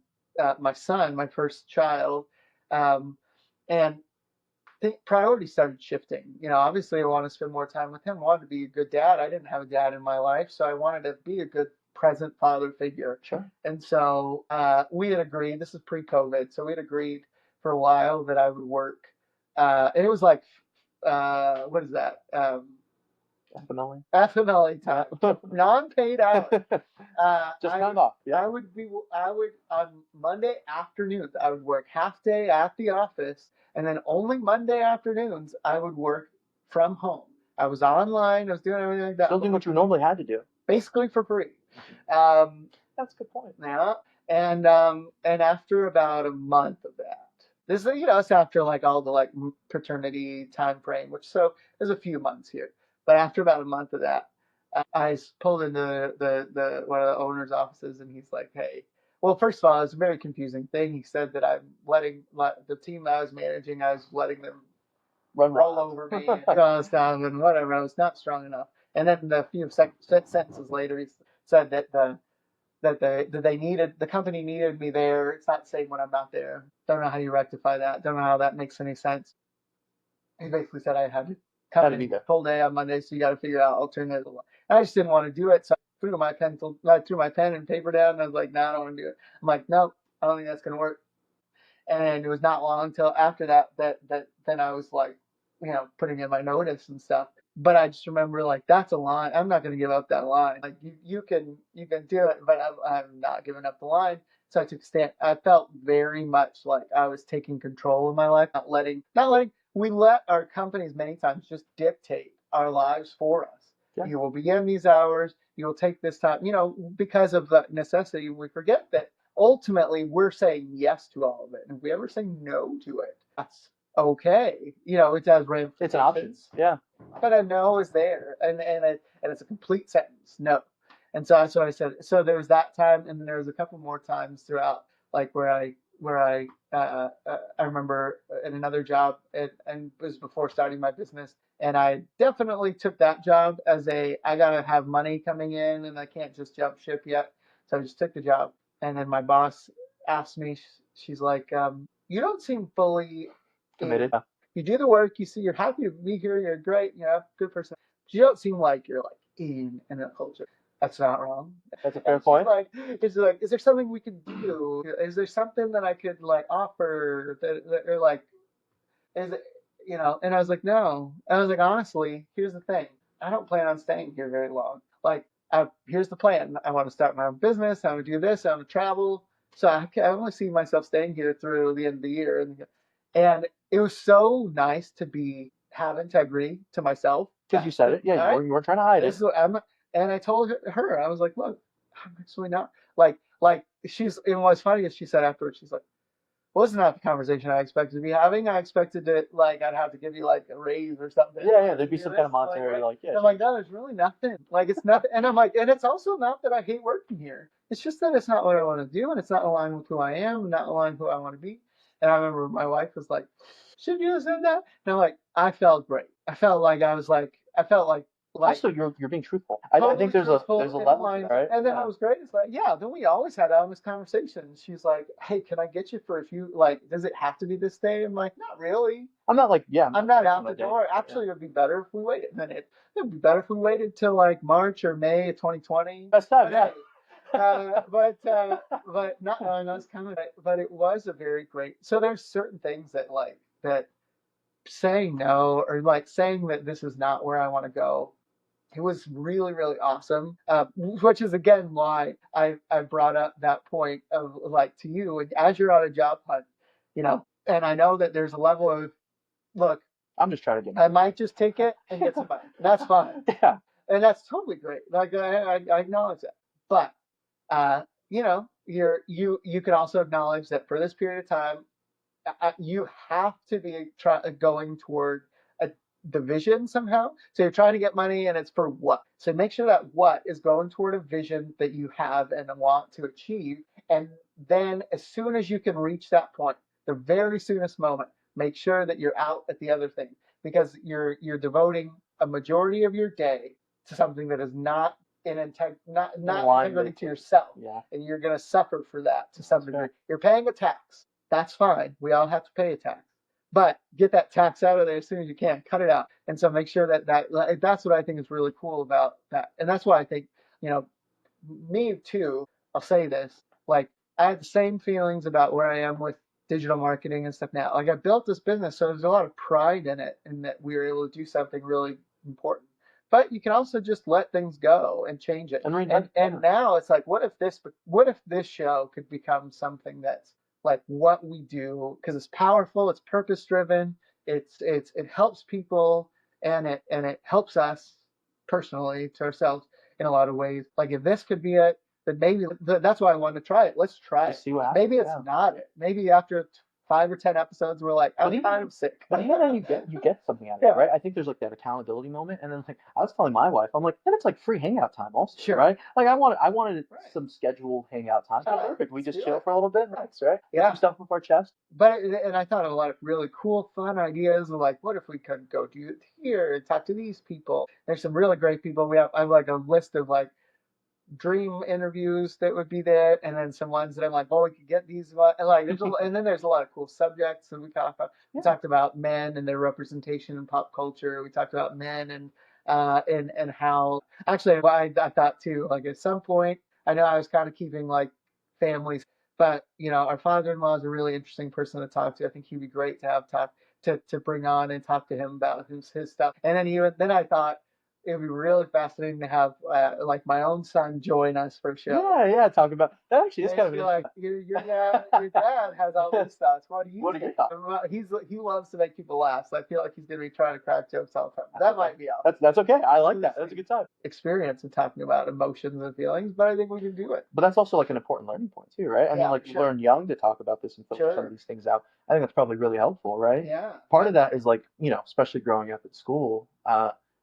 my son, my first child, and priorities started shifting. Obviously I want to spend more time with him. I wanted to be a good dad. I didn't have a dad in my life, so I wanted to be a good present father figure. Sure. And so we had agreed, this is pre-COVID, so we had agreed for a while that I would work. And it was like, what is that? Definitely. FMLA time, non-paid hours. Just I time would, off. Yeah. I would on Monday afternoons, I would work half day at the office, and then only Monday afternoons I would work from home. I was online, I was doing everything like that, Still doing what you normally had to do. basically for free. Um, That's a good point. yeah, and after about a month of that, this is it's after like all the like paternity time frame, which so there's a few months here, but after about a month of that, I pulled into the one of the owner's offices, and he's like, "Hey, well, first of all, it was a very confusing thing. He said that I'm letting the team that I was managing, I was letting them roll over me and all stuff and whatever. I was not strong enough." And then a few sentences later, he said that they needed the company needed me there. It's not the same when I'm not there. Don't know how you rectify that. Don't know how that makes any sense. He basically said I had to come Had to in be there. full day on Monday, so you got to figure out alternative. And I just didn't want to do it, so I threw my pen and paper down, and I was like, "No, I don't want to do it." I'm like, "Nope, I don't think that's gonna work." And it was not long until after that then I was like, putting in my notice and stuff. But I just remember like that's a line. I'm not gonna give up that line. Like you can do it, but I'm not giving up the line. So I took a stand. I felt very much like I was taking control of my life, not letting. We let our companies many times just dictate our lives for us. Yeah. You will begin these hours. You will take this time. Because of the necessity, we forget that ultimately we're saying yes to all of it. And if we ever say no to it, that's okay. It has ramifications. It's an option. Yeah. But a no is there, and it's a complete sentence, no. And so that's what I said. So there was that time, and then there was a couple more times throughout, like I remember in another job, and it was before starting my business, and I definitely took that job as I gotta have money coming in, and I can't just jump ship yet. So I just took the job, and then my boss asked me, she's like, "You don't seem fully Committed. you do the work, you're happy to be here, you're great, good person. But you don't seem like you're like in a culture." That's not wrong. That's a fair point. Is there something we could do? Is there something that I could like offer or like, is it, and I was like, no. I was like, honestly, here's the thing. I don't plan on staying here very long. Like, here's the plan. I want to start my own business. I want to do this. I want to travel. So I only see myself staying here through the end of the year. And it was so nice to have integrity to myself. Because you said it. Yeah, you weren't trying to hide it. And I told her, I was like, look, I'm actually not like and what's funny is she said afterwards, she's like, well, this is not the conversation I expected to be having. I expected to like I'd have to give you like a raise or something. Yeah, there'd be some kind of monetary yeah. I'm like, no, there's really nothing. Like it's nothing. And I'm like, and it's also not that I hate working here. It's just that it's not what I want to do, and it's not aligned with who I am, not aligned with who I want to be. And I remember my wife was like, should you have said that? And I'm like, I felt great. I felt like also you're being truthful. I think there's a level to that, right? And then I was great. It's like, yeah, then we always had honest conversations. She's like, hey, can I get you for a few, like, does it have to be this day? I'm like, not really. I'm not like, yeah. I'm not out the door. Actually, it would be better if we waited. And then it would be better if we waited till like March or May of 2020. Best time, yeah. But not knowing those but it was a very great. So there's certain things that saying no or like saying that this is not where I want to go. It was really, really awesome, which is again why I brought up that point of like to you as you're on a job hunt, and I know that there's a level of, look, I'm just trying to get. I might just take it and get some money. That's fine. Yeah, and that's totally great. Like I acknowledge that, but you can also acknowledge that for this period of time, you have to be going toward the vision somehow. So you're trying to get money, and it's for what? So make sure that what is going toward a vision that you have and want to achieve. And then as soon as you can reach that point, the very soonest moment, make sure that you're out at the other thing, because you're devoting a majority of your day to something that is not not integrity to yourself. Yeah. And you're going to suffer for that to some degree. You're paying a tax. That's fine. We all have to pay a tax. But get that tax out of there as soon as you can. Cut it out. And so make sure that's what I think is really cool about that. And that's why I think, me too, I'll say this, like I had the same feelings about where I am with digital marketing and stuff now. Like I built this business, so there's a lot of pride in it and that we were able to do something really important. but you can also just let things go and change it. And And now it's like, what if this show could become something that's like what we do, because it's powerful, it's purpose driven, it helps people, and it helps us personally to ourselves in a lot of ways. Like if this could be it, then maybe that's why I wanted to try it. Let's try Just it. see what happens. Maybe it's not it. Maybe after 5 or 10 episodes, we're like, I'm kind of sick. But even then, you get something out of it, right? I think there's like that accountability moment, and then like I was telling my wife, I'm like, then it's like free hangout time also, Sure. right? Like I wanted some scheduled hangout time. So perfect. We just chill for a little bit, next, right? Get some stuff off our chest. But and I thought of a lot of really cool, fun ideas. Like, what if we could go do it here and talk to these people? There's some really great people. I have like a list of like dream interviews that would be there, and then some ones that I'm like, oh, we could get these, and like, and then there's a lot of cool subjects that we talked about. We talked about men and their representation in pop culture. We talked about men and how actually I thought too, like at some point, I know I was kind of keeping like families, but our father-in-law is a really interesting person to talk to. I think he'd be great to have to bring on and talk to him about his stuff. And then I thought it would be really fascinating to have like my own son join us for a show. Yeah, talking about that actually is kind of like your dad has all these thoughts. What do you think? He loves to make people laugh. So I feel like he's gonna be trying to crack jokes all the time. That might be awesome. That's okay. I like that. That's a good time. Experience of talking about emotions and feelings, but I think we can do it. But that's also like an important learning point too, right? I mean, like learn young to talk about this and filter some of these things out. I think that's probably really helpful, right? Yeah. Part of that is like, especially growing up at school,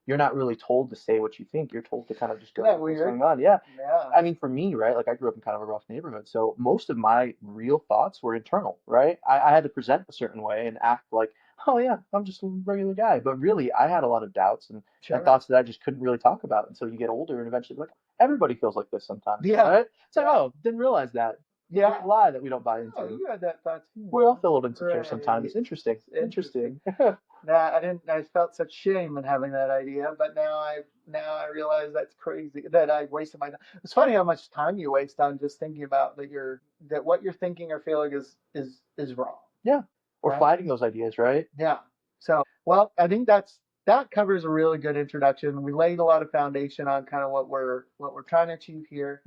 you're not really told to say what you think. You're told to kind of just go with what's going on. Yeah. I mean, for me, right, like I grew up in kind of a rough neighborhood. So most of my real thoughts were internal, right? I had to present a certain way and act like, oh, yeah, I'm just a regular guy. But really, I had a lot of doubts and thoughts that I just couldn't really talk about until you get older and eventually, like, everybody feels like this sometimes. Yeah. Right? It's like, oh, didn't realize that. Yeah. A lie that we don't buy into. Oh, you had that thought too. We all feel a little insecure sometimes. It's interesting. I felt such shame in having that idea, but now I realize that's crazy that I wasted my time. It's funny how much time you waste on just thinking about that what you're thinking or feeling is wrong. Yeah. Or fighting those ideas, right? Yeah. So, well, I think that covers a really good introduction. We laid a lot of foundation on kind of what we're trying to achieve here.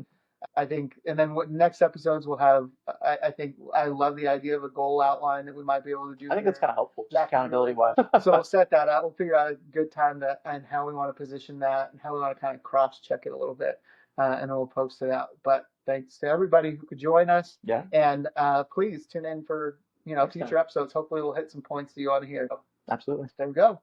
I think, and then what next episodes we'll have. I think I love the idea of a goal outline that we might be able to do. I think that's kind of helpful, just accountability wise. So we'll set that out. We'll figure out a good time and how we want to position that and how we want to kind of cross check it a little bit, and then we'll post it out. But thanks to everybody who could join us. Yeah. And please tune in for future episodes. Hopefully we'll hit some points that you want to hear. Absolutely. There we go.